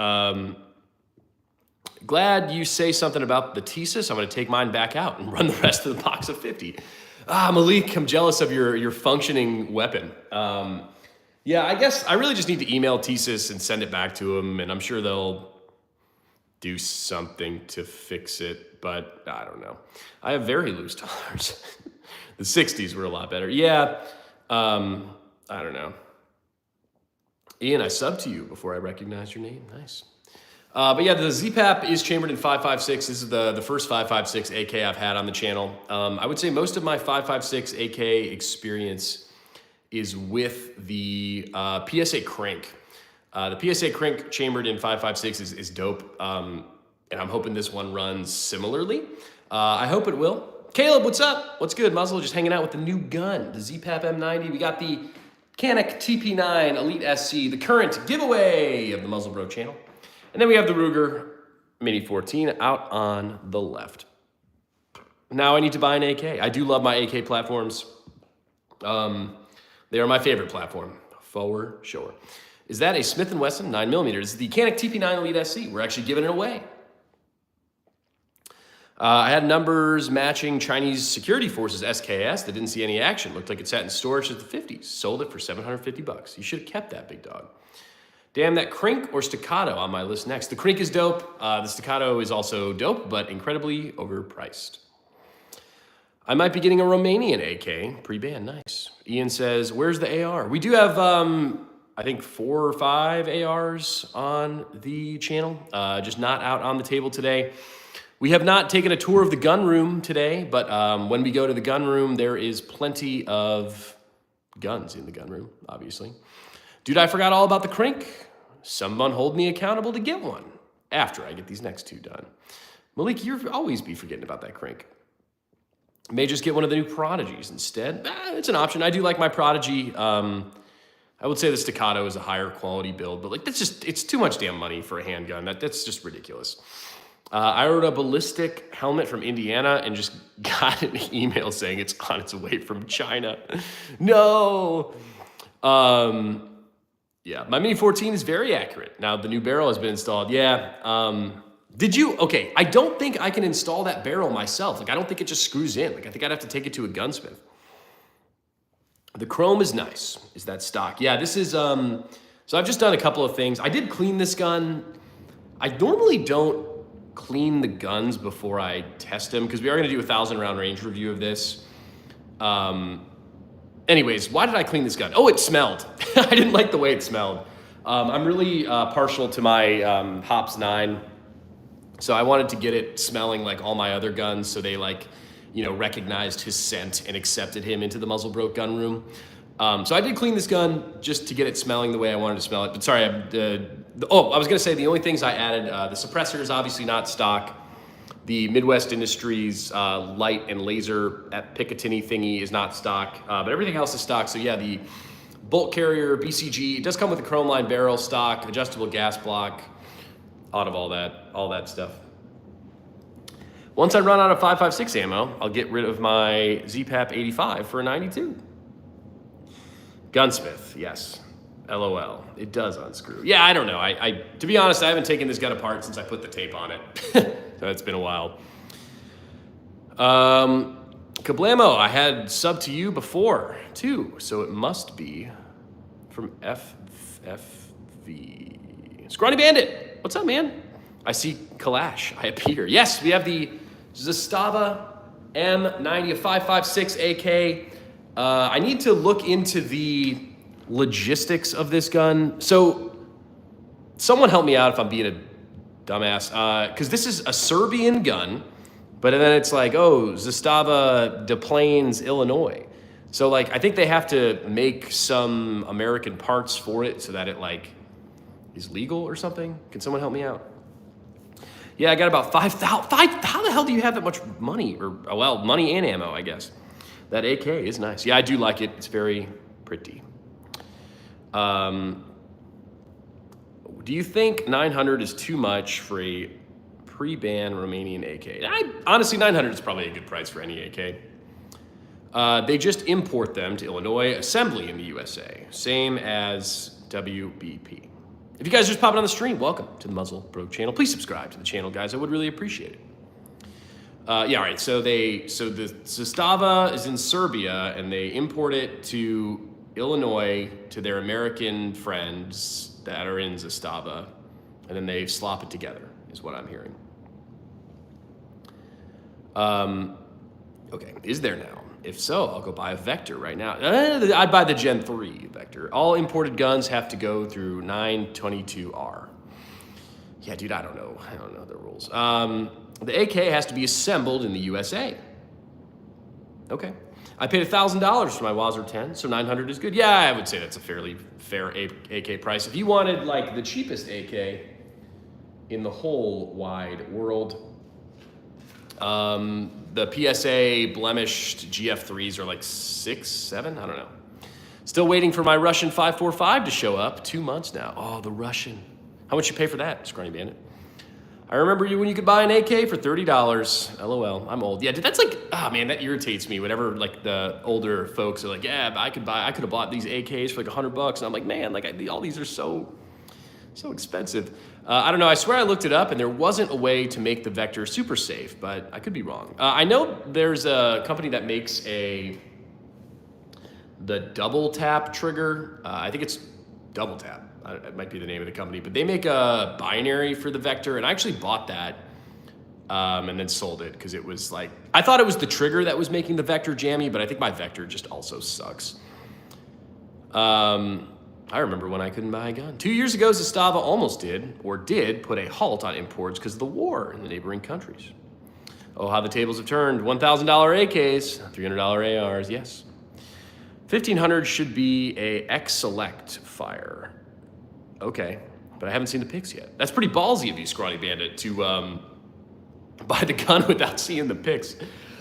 Glad you say something about the thesis. I'm gonna take mine back out and run the rest of the box of 50. Malik, I'm jealous of your functioning weapon. Yeah, I guess I really just need to email thesis and send it back to them, and I'm sure they'll do something to fix it, but I don't know. I have very loose tolerance. The 60s were a lot better. Yeah, I don't know. Ian, I subbed to you before I recognized your name. Nice. But yeah, the ZPAP is chambered in 5.56. This is the first 5.56 AK I've had on the channel. I would say most of my 5.56 AK experience is with the PSA crank. The PSA crank chambered in 5.56 is dope, and I'm hoping this one runs similarly. I hope it will. Caleb, what's up? What's good, Muzzle? Just hanging out with the new gun, the ZPAP M90. We got the Canik TP9 Elite SC, the current giveaway of the Muzzle Bro channel. And then we have the Ruger Mini 14 out on the left. Now I need to buy an AK. I do love my AK platforms. They are my favorite platform, for sure. Is that a Smith & Wesson 9mm? This is the Canik TP9 Elite SC. We're actually giving it away. I had numbers matching Chinese security forces SKS that didn't see any action. Looked like it sat in storage at the 50s. Sold it for $750. You should have kept that, big dog. Damn, that crank or staccato on my list next. The crank is dope. The staccato is also dope, but incredibly overpriced. I might be getting a Romanian AK pre-ban. Nice. Ian says, where's the AR? We do have, I think 4 or 5 ARs on the channel, just not out on the table today. We have not taken a tour of the gun room today, but when we go to the gun room, there is plenty of guns in the gun room, obviously. Dude, I forgot all about the crank. Someone hold me accountable to get one after I get these next 2 done. Malik, you'll always be forgetting about that crank. May just get one of the new Prodigies instead. It's an option. I do like my Prodigy. I would say the staccato is a higher quality build, but like it's too much damn money for a handgun. That's just ridiculous. I ordered a ballistic helmet from Indiana and just got an email saying it's on its way from China. No. Yeah, my Mini 14 is very accurate. Now the new barrel has been installed. Yeah. Did you? Okay, I don't think I can install that barrel myself. Like, I don't think it just screws in. Like, I think I'd have to take it to a gunsmith. The chrome is nice. Is that stock? Yeah, this is, so I've just done a couple of things. I did clean this gun. I normally don't clean the guns before I test them because we are going to do a 1,000 round range review of this. Anyways, why did I clean this gun? Oh, it smelled. I didn't like the way it smelled. I'm really partial to my Hops 9. So I wanted to get it smelling like all my other guns so they recognized his scent and accepted him into the Muzzle Bro gun room. So I did clean this gun just to get it smelling the way I wanted to smell it. But sorry, I was gonna say the only things I added, the suppressor is obviously not stock. The Midwest Industries light and laser at Picatinny thingy is not stock, but everything else is stock. So yeah, the bolt carrier, BCG, it does come with a chrome line barrel stock, adjustable gas block, out of all that stuff. Once I run out of 5.56 ammo, I'll get rid of my ZPAP 85 for a 92. Gunsmith, yes. LOL. It does unscrew. Yeah, I don't know. To be honest, I haven't taken this gun apart since I put the tape on it. So it's been a while. Kablamo, I had sub to you before too, so it must be from FFV. Scrawny Bandit, what's up, man? I see Kalash. I appear. Yes, we have the Zastava M90, a 5.56 AK. I need to look into the logistics of this gun. So someone help me out if I'm being a dumbass. Because this is a Serbian gun, but then it's like, oh, Zastava Des Plaines, Illinois. So like, I think they have to make some American parts for it so that it like is legal or something. Can someone help me out? Yeah, I got about 5,000. How the hell do you have that much money? Or, well, money and ammo, I guess. That AK is nice. Yeah, I do like it. It's very pretty. Do you think 900 is too much for a pre-ban Romanian AK? Honestly, 900 is probably a good price for any AK. They just import them to Illinois, assembly in the USA. Same as WBP. If you guys are just popping on the stream, welcome to the Muzzle Bro channel. Please subscribe to the channel, guys. I would really appreciate it. Yeah, all right. So the Zastava is in Serbia, and they import it to Illinois to their American friends that are in Zastava, and then they slop it together, is what I'm hearing. Okay, is there now? If so, I'll go buy a Vector right now. I'd buy the Gen 3 Vector. All imported guns have to go through 922R. Yeah, dude, I don't know the rules. The AK has to be assembled in the USA. Okay. I paid $1,000 for my Wazzer 10, so 900 is good. Yeah, I would say that's a fairly fair AK price. If you wanted like the cheapest AK in the whole wide world, the PSA blemished GF3s are like 6, 7, I don't know. Still waiting for my Russian 545 to show up. 2 months now. Oh, the Russian. How much you pay for that, Scrawny Bandit? I remember when you could buy an AK for $30. LOL, I'm old. Yeah, dude, that's like, man, that irritates me. Whenever like the older folks are like, yeah, I could have bought these AKs for like $100. And I'm like, man, like all these are so expensive. I don't know, I swear I looked it up and there wasn't a way to make the Vector super safe, but I could be wrong. I know there's a company that makes the double tap trigger. I think it's double tap. It might be the name of the company, but they make a binary for the Vector, and I actually bought that and then sold it because it was like, I thought it was the trigger that was making the Vector jammy, but I think my Vector just also sucks. I remember when I couldn't buy a gun. 2 years ago, Zastava almost did put a halt on imports because of the war in the neighboring countries. Oh, how the tables have turned. $1,000 AKs, $300 ARs, yes. 1,500 should be a X-Select fire. Okay, but I haven't seen the pics yet. That's pretty ballsy of you, Scrawny Bandit, to buy the gun without seeing the pics.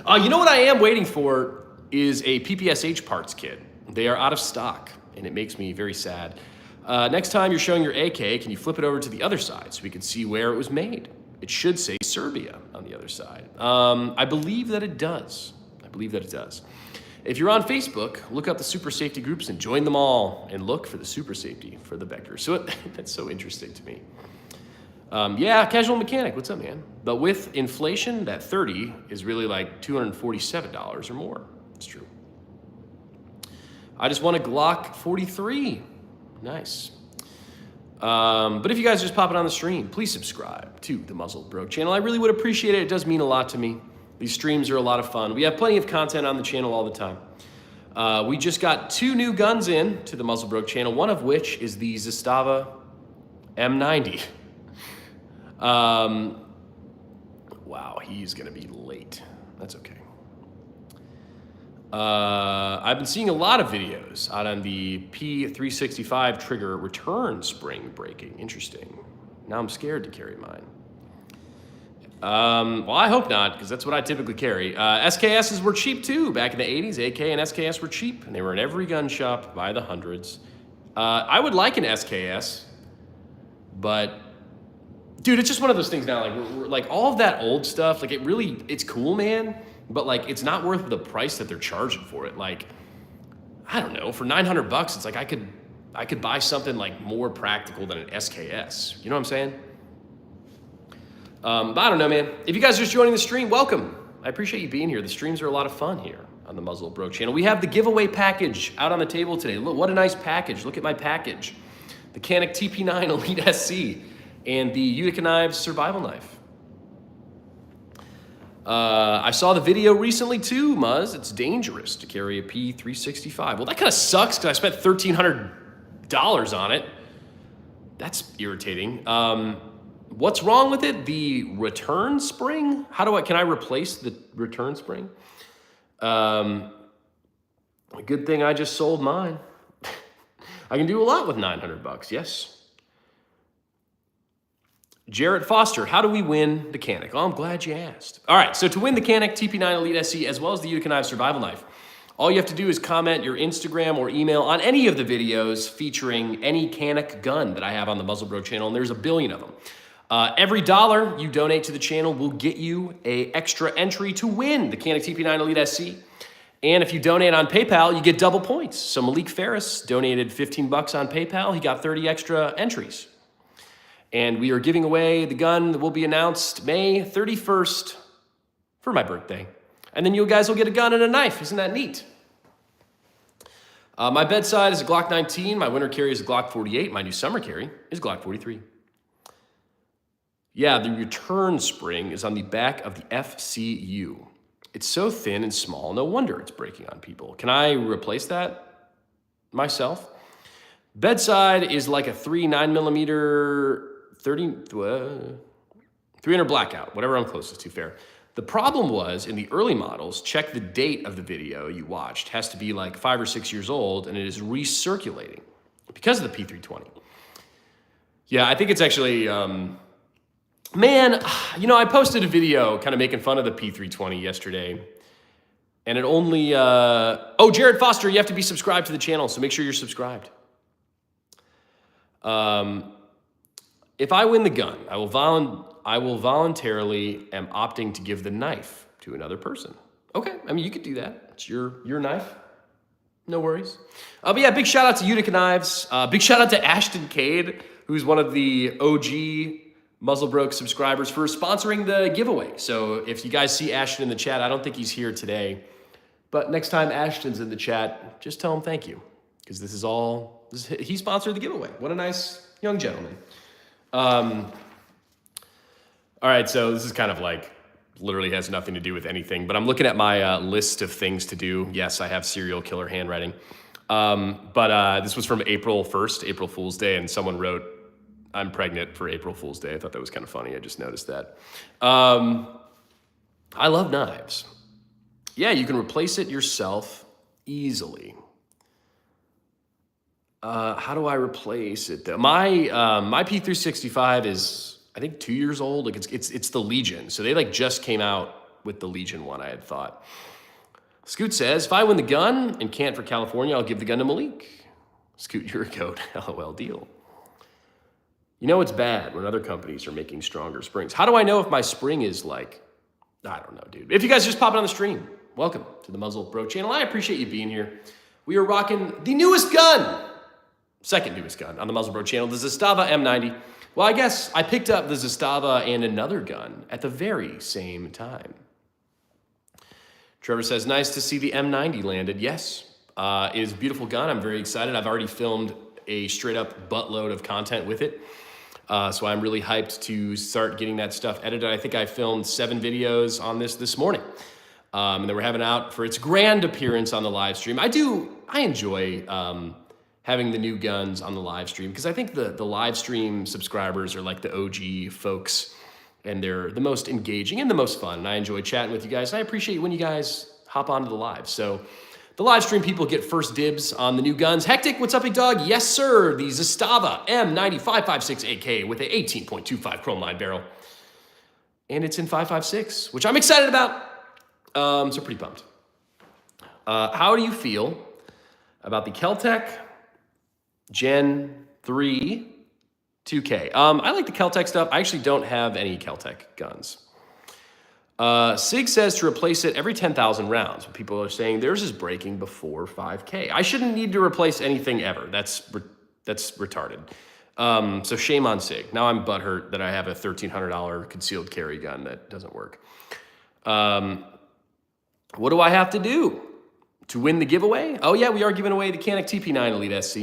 You know what I am waiting for is a PPSH parts kit. They are out of stock, and it makes me very sad. Next time you're showing your AK, can you flip it over to the other side so we can see where it was made? It should say Serbia on the other side. I believe that it does. If you're on Facebook, look up the super safety groups and join them all and look for the super safety for the Vector. So that's so interesting to me. Yeah, Casual Mechanic, what's up, man? But with inflation, that 30 is really like $247 or more. It's true. I just won a Glock 43. Nice. But if you guys are just popping on the stream, please subscribe to the Muzzle Broke channel. I really would appreciate it. It does mean a lot to me. These streams are a lot of fun. We have plenty of content on the channel all the time. We just got 2 new guns in to the Muzzle Broke channel, one of which is the Zastava M90. Wow, he's gonna be late. That's okay. I've been seeing a lot of videos out on the P365 trigger return spring breaking. Interesting. Now I'm scared to carry mine. Well, I hope not, because that's what I typically carry. SKSs were cheap too. Back in the 80s, AK and SKS were cheap, and they were in every gun shop by the hundreds. I would like an SKS, but dude, it's just one of those things now. Like, we're like all of that old stuff. Like, it's cool, man. But like, it's not worth the price that they're charging for it. Like, I don't know, for $900, it's like I could buy something like more practical than an SKS. You know what I'm saying? But I don't know, man. If you guys are just joining the stream, welcome. I appreciate you being here. The streams are a lot of fun here on the Muzzle Broke channel. We have the giveaway package out on the table today. Look, what a nice package. Look at my package. The Canik TP9 Elite SC and the Utica Knives Survival Knife. I saw the video recently too, Muzz. It's dangerous to carry a P365. Well, that kind of sucks because I spent $1,300 on it. That's irritating. What's wrong with it? The return spring? Can I replace the return spring? A good thing I just sold mine. I can do a lot with $900, yes. Jarrett Foster, how do we win the Canik? Oh, I'm glad you asked. All right, so to win the Canik TP9 Elite SC as well as the Utica Knives Survival Knife, all you have to do is comment your Instagram or email on any of the videos featuring any Canik gun that I have on the Muzzle Broke channel, and there's a billion of them. Every $1 you donate to the channel will get you an extra entry to win the Canik TP9 Elite SC. And if you donate on PayPal, you get double points. So Malik Ferris donated $15 on PayPal. He got 30 extra entries. And we are giving away the gun that will be announced May 31st for my birthday. And then you guys will get a gun and a knife. Isn't that neat? My bedside is a Glock 19. My winter carry is a Glock 48. My new summer carry is Glock 43. Yeah, the return spring is on the back of the FCU. It's so thin and small, no wonder it's breaking on people. Can I replace that myself? Bedside is like a 9mm 300 blackout, whatever I'm closest to, fair. The problem was in the early models, check the date of the video you watched. It has to be like 5 or 6 years old, and it is recirculating because of the P320. Yeah, I think it's actually, man, you know, I posted a video kind of making fun of the P320 yesterday, and it only, oh, Jared Foster, you have to be subscribed to the channel, so make sure you're subscribed. If I win the gun, I will voluntarily am opting to give the knife to another person. Okay, I mean, you could do that. It's your knife. No worries. But yeah, big shout out to Utica Knives. Big shout out to Ashton Cade, who's one of the OG Muzzlebroke subscribers, for sponsoring the giveaway. So if you guys see Ashton in the chat, I don't think he's here today, but next time Ashton's in the chat, just tell him thank you, because he sponsored the giveaway. What a nice young gentleman. All right, so this is kind of like, literally has nothing to do with anything, but I'm looking at my list of things to do. Yes, I have serial killer handwriting. But this was from April 1st, April Fool's Day, and someone wrote, I'm pregnant for April Fool's Day. I thought that was kind of funny. I just noticed that. I love knives. Yeah, you can replace it yourself easily. How do I replace it though? My P365 is, I think, 2 years old. Like it's the Legion. So they like just came out with the Legion one, I had thought. Scoot says, if I win the gun and can't for California, I'll give the gun to Malik. Scoot, you're a goat. LOL deal. You know it's bad when other companies are making stronger springs. How do I know if my spring is like, I don't know, dude. If you guys just popping on the stream, welcome to the Muzzle Bro channel. I appreciate you being here. We are rocking the newest gun. Second newest gun on the Muzzle Bro channel, the Zastava M90. Well, I guess I picked up the Zastava and another gun at the very same time. Trevor says, nice to see the M90 landed. Yes, it is a beautiful gun. I'm very excited. I've already filmed a straight up buttload of content with it. So I'm really hyped to start getting that stuff edited. I think I filmed 7 videos on this morning. And then we're having it out for its grand appearance on the live stream. I enjoy having the new guns on the live stream, because I think the live stream subscribers are like the OG folks, and they're the most engaging and the most fun. And I enjoy chatting with you guys. And I appreciate when you guys hop onto the live. So the live stream people get first dibs on the new guns. Hectic, what's up, big dog? Yes, sir. The Zastava M90 556 AK with a 18.25 chrome line barrel. And it's in 556, which I'm excited about. So pretty pumped. How do you feel about the Keltec Gen 3 2K? I like the Keltec stuff. I actually don't have any Keltec guns. Sig says to replace it every 10,000 rounds. People are saying theirs is breaking before 5K. I shouldn't need to replace anything ever. That's retarded. So shame on Sig. Now I'm butthurt that I have a $1,300 concealed carry gun that doesn't work. What do I have to do to win the giveaway? Oh yeah, we are giving away the Canik TP9 Elite SC.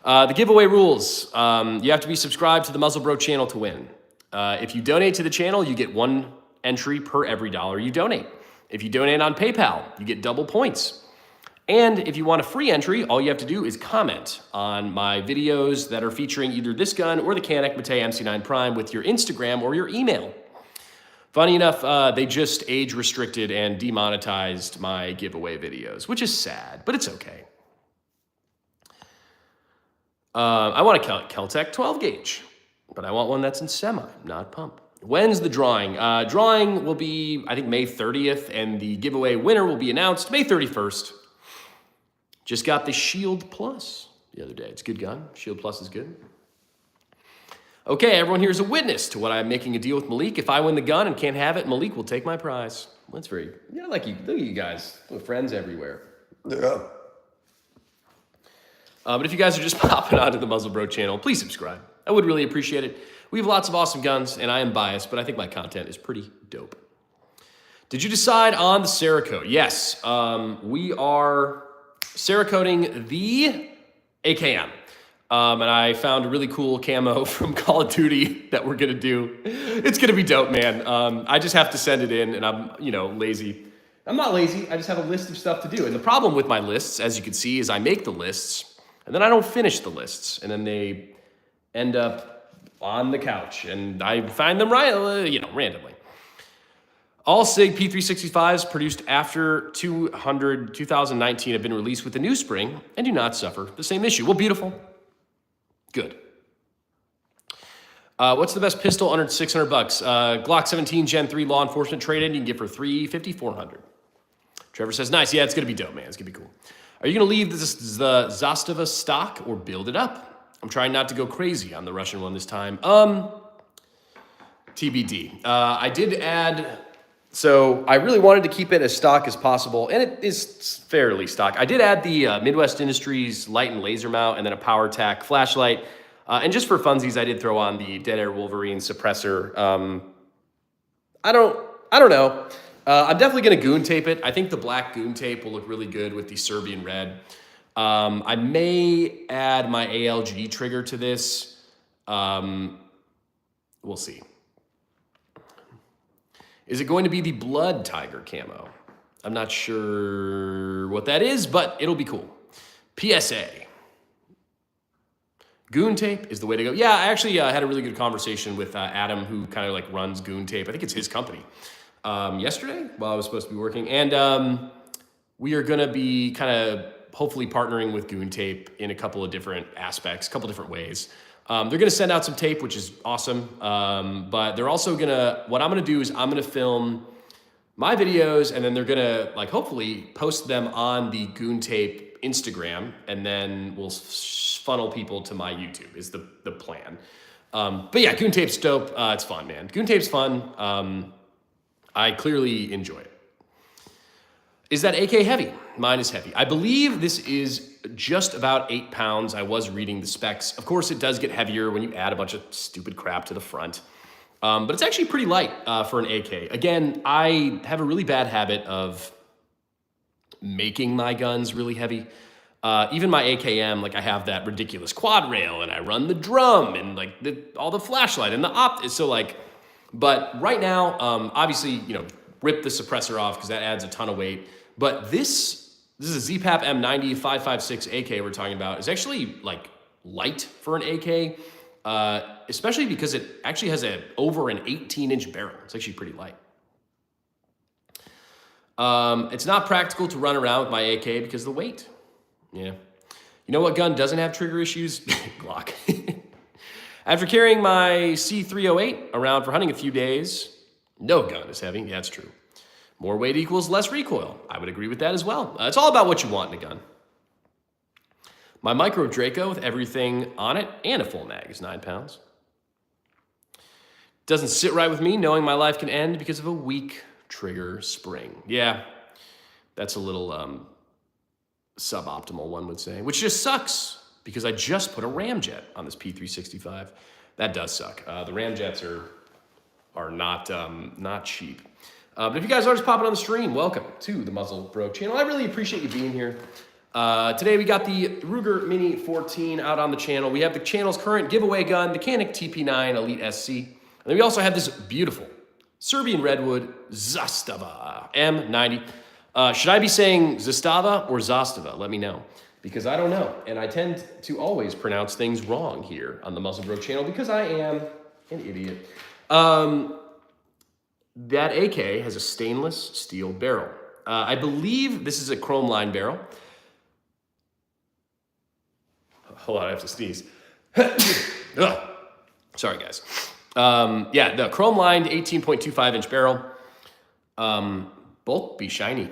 The giveaway rules, you have to be subscribed to the Muzzle Bro channel to win. If you donate to the channel, you get 1 entry per every $1 you donate. If you donate on PayPal, you get double points. And if you want a free entry, all you have to do is comment on my videos that are featuring either this gun or the Canik Mate MC9 Prime with your Instagram or your email. Funny enough, they just age restricted and demonetized my giveaway videos, which is sad, but it's okay. I want a Keltec 12 gauge, but I want one that's in semi, not pump. When's the drawing? Drawing will be, I think, May 30th, and the giveaway winner will be announced May 31st. Just got the Shield Plus the other day. It's a good gun. Shield Plus is good. Okay, everyone here is a witness to what I'm making a deal with Malik. If I win the gun and can't have it, Malik will take my prize. Well, that's very, yeah, like you, look at you guys, friends everywhere. Yeah. But if you guys are just popping onto the Muzzle Bro channel, please subscribe. I would really appreciate it. We have lots of awesome guns, and I am biased, but I think my content is pretty dope. Did you decide on the Cerakote? Yes, we are Cerakoting the AKM. And I found a really cool camo from Call of Duty that we're gonna do. It's gonna be dope, man. I just have to send it in, and I'm, lazy. I'm not lazy, I just have a list of stuff to do. And the problem with my lists, as you can see, is I make the lists, and then I don't finish the lists, and then they end up on the couch, and I find them randomly. All SIG P365s produced after 2019 have been released with the new spring and do not suffer the same issue. Well, beautiful. Good. What's the best pistol under $600? Glock 17 Gen 3 law enforcement trade-in you can get for $350, $400. Trevor says, nice. Yeah, it's going to be dope, man. It's going to be cool. Are you going to leave the Zastava stock or build it up? I'm trying not to go crazy on the Russian one this time. TBD. I did add... So I really wanted to keep it as stock as possible, and it is fairly stock. I did add the Midwest Industries light and laser mount and then a PowerTac flashlight. And just for funsies, I did throw on the Dead Air Wolverine suppressor. I don't know. I'm definitely going to goon tape it. I think the black goon tape will look really good with the Serbian red. I may add my ALG trigger to this. We'll see. Is it going to be the Blood Tiger camo? I'm not sure what that is, but it'll be cool. PSA. Goon tape is the way to go. Yeah, I actually had a really good conversation with Adam, who kind of like runs Goon Tape. I think it's his company. Yesterday, while I was supposed to be working. And we are going to be kind of hopefully partnering with Goon Tape in a couple of different aspects, a couple different ways. They're going to send out some tape, which is awesome. But they're also going to, what I'm going to do is I'm going to film my videos, and then they're going to like hopefully post them on the Goon Tape Instagram, and then we'll funnel people to my YouTube is the plan. But yeah, Goon Tape's dope. It's fun, man. Goon Tape's fun. I clearly enjoy it. Is that AK heavy? Mine is heavy. I believe this is just about 8 pounds. I was reading the specs. Of course, it does get heavier when you add a bunch of stupid crap to the front. But it's actually pretty light for an AK. Again, I have a really bad habit of making my guns really heavy. Even my AKM, like I have that ridiculous quad rail, and I run the drum and like all the flashlight and the opt. So like, but right now, obviously, you know, rip the suppressor off because that adds a ton of weight. But this is a ZPAP M90 556 AK we're talking about. It's actually like light for an AK, especially because it actually has over an 18-inch barrel. It's actually pretty light. It's not practical to run around with my AK because of the weight. Yeah. You know what gun doesn't have trigger issues? Glock. After carrying my C308 around for hunting a few days, no gun is heavy. Yeah, that's true. More weight equals less recoil. I would agree with that as well. It's all about what you want in a gun. My Micro Draco with everything on it and a full mag is 9 pounds. Doesn't sit right with me knowing my life can end because of a weak trigger spring. Yeah, that's a little suboptimal, one would say, which just sucks because I just put a ramjet on this P365. That does suck. The ramjets are not cheap. But if you guys are just popping on the stream, welcome to the Muzzle Broke channel. I really appreciate you being here. Today we got the Ruger Mini 14 out on the channel. We have the channel's current giveaway gun, the Canik TP9 Elite SC. And then we also have this beautiful Serbian Redwood Zastava M90. Should I be saying Zastava or Zastava? Let me know, because I don't know. And I tend to always pronounce things wrong here on the Muzzle Broke channel because I am an idiot. That AK has a stainless steel barrel. I believe this is a chrome line barrel. Hold on, I have to sneeze. Sorry, guys. Yeah, the chrome lined 18.25 inch barrel. Both be shiny.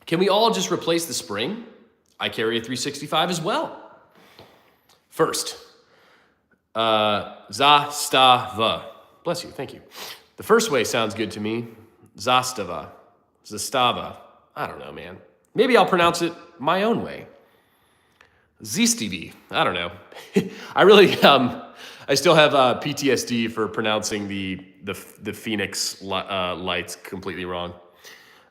Can we all just replace the spring? I carry a 365 as well. First, Zastava. Bless you, thank you. The first way sounds good to me. Zastava. Zastava. I don't know, man. Maybe I'll pronounce it my own way. Zistivi. I don't know. I really, I still have PTSD for pronouncing the Phoenix lights completely wrong.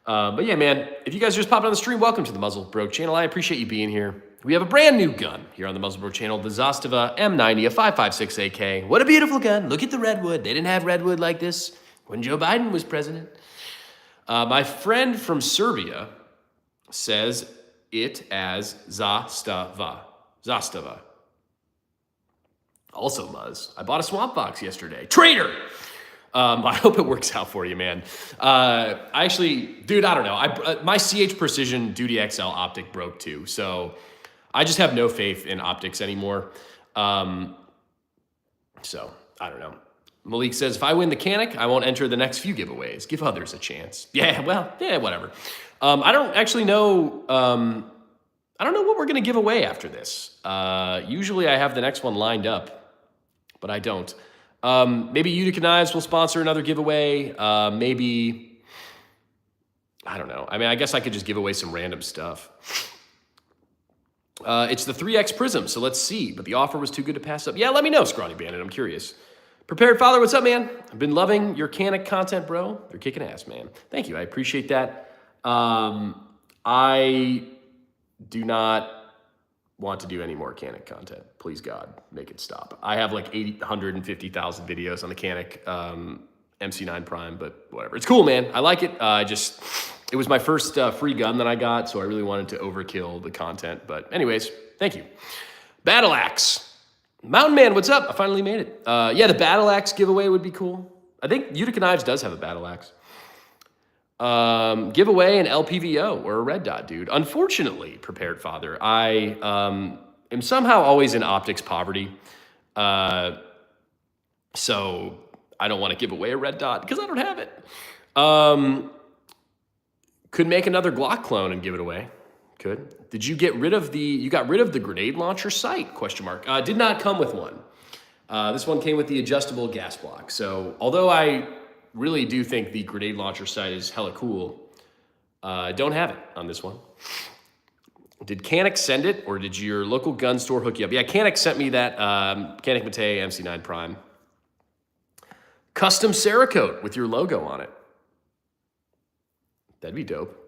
But yeah, man, if you guys just popped on the stream, welcome to the Muzzle Broke channel. I appreciate you being here. We have a brand new gun here on the Muzzle Broke channel, the Zastava M90, a 556 AK. What a beautiful gun. Look at the redwood. They didn't have redwood like this when Joe Biden was president. My friend from Serbia says it as Zastava. Zastava. Also, Muzz, I bought a swamp fox yesterday. Traitor! I hope it works out for you, man. I actually, dude, I don't know. My CH Precision Duty XL optic broke too, so I just have no faith in optics anymore. So I don't know. Malik says, if I win the Canic, I won't enter the next few giveaways. Give others a chance. Yeah, well, yeah, whatever. I don't actually know. I don't know what we're going to give away after this. Usually I have the next one lined up, but I don't. Maybe Utica Knives will sponsor another giveaway. Maybe, I don't know. I mean, I guess I could just give away some random stuff. It's the 3X Prism, so let's see. But the offer was too good to pass up. Yeah, let me know, Scrawny Bandit. I'm curious. Prepared Father, what's up, man? I've been loving your Canic content, bro. You're kicking ass, man. Thank you. I appreciate that. I do not want to do any more Canic content. Please, God, make it stop. I have like 150,000 videos on the Canic MC9 Prime, but whatever. It's cool, man. I like it. It was my first free gun that I got, so I really wanted to overkill the content. But anyways, thank you. Battle Axe. Mountain Man, what's up? I finally made it. Yeah, the Battle Axe giveaway would be cool. I think Utica Knives does have a Battle Axe. Give away an LPVO or a red dot, dude. Unfortunately, Prepared Father, I am somehow always in optics poverty. So I don't want to give away a red dot because I don't have it. Could make another Glock clone and give it away. Could. Did you get rid of you got rid of the grenade launcher sight? Question mark. Did not come with one. This one came with the adjustable gas block. So although I really do think the grenade launcher sight is hella cool, don't have it on this one. Did Canic send it, or did your local gun store hook you up? Yeah, Canic sent me that Canic Mate MC9 Prime. Custom Cerakote with your logo on it. That'd be dope.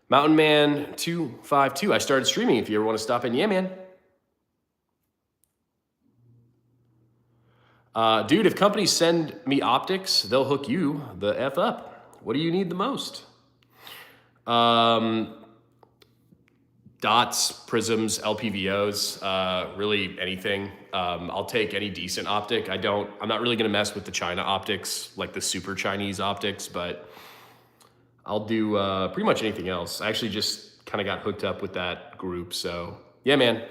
Mountain Man 252. I started streaming if you ever want to stop in. Yeah, man. Dude, if companies send me optics, they'll hook you the F up. What do you need the most? Dots, prisms, LPVOs, really anything. I'll take any decent optic. I'm not really gonna mess with the China optics, like the super Chinese optics, but I'll do pretty much anything else. I actually just kind of got hooked up with that group, so yeah, man.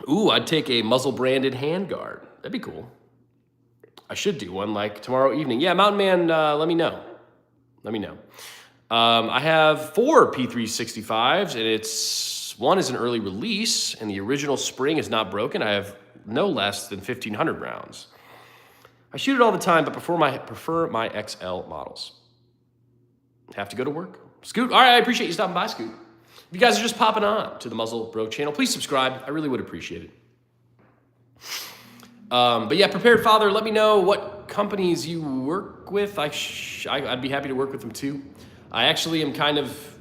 Ooh, I'd take a muzzle-branded handguard. That'd be cool. I should do one like tomorrow evening. Yeah, Mountain Man, let me know. Let me know. I have 4 P365s, and one is an early release, and the original spring is not broken. I have no less than 1,500 rounds. I shoot it all the time, but prefer my XL models. Have to go to work. Scoot, all right, I appreciate you stopping by, Scoot. If you guys are just popping on to the Muzzle Bro channel, please subscribe. I really would appreciate it. But yeah, Prepared Father, let me know what companies you work with. I'd be happy to work with them too. I actually am kind of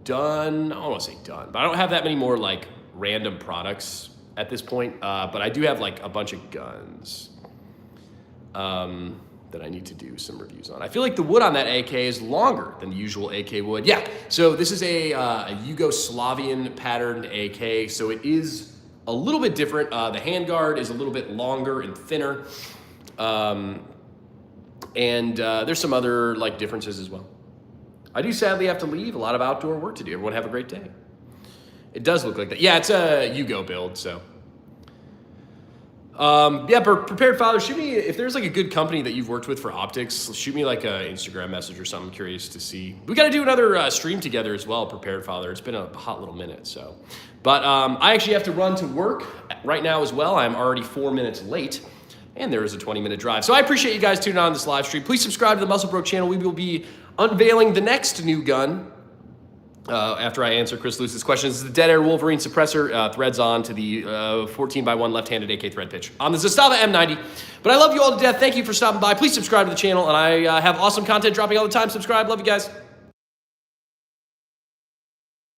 done. I don't want to say done, but I don't have that many more like random products at this point. But I do have like a bunch of guns that I need to do some reviews on. I feel like the wood on that AK is longer than the usual AK wood. Yeah, so this is a Yugoslavian patterned AK, so it is a little bit different. The handguard is a little bit longer and thinner. And there's some other like differences as well. I do sadly have to leave. A lot of outdoor work to do. Everyone have a great day. It does look like that. Yeah, it's a Yugo build, so. Yeah, Prepared Father, shoot me, if there's like a good company that you've worked with for optics, shoot me like an Instagram message or something. I'm curious to see. We got to do another stream together as well, Prepared Father. It's been a hot little minute, so. But I actually have to run to work right now as well. I'm already 4 minutes late, and there is a 20-minute drive. So I appreciate you guys tuning on this live stream. Please subscribe to the Muzzle Bro channel. We will be unveiling the next new gun after I answer Chris Luce's questions. The Dead Air Wolverine Suppressor threads on to the 14x1 left-handed AK thread pitch on the Zastava M90. But I love you all to death. Thank you for stopping by. Please subscribe to the channel, and I have awesome content dropping all the time. Subscribe. Love you guys.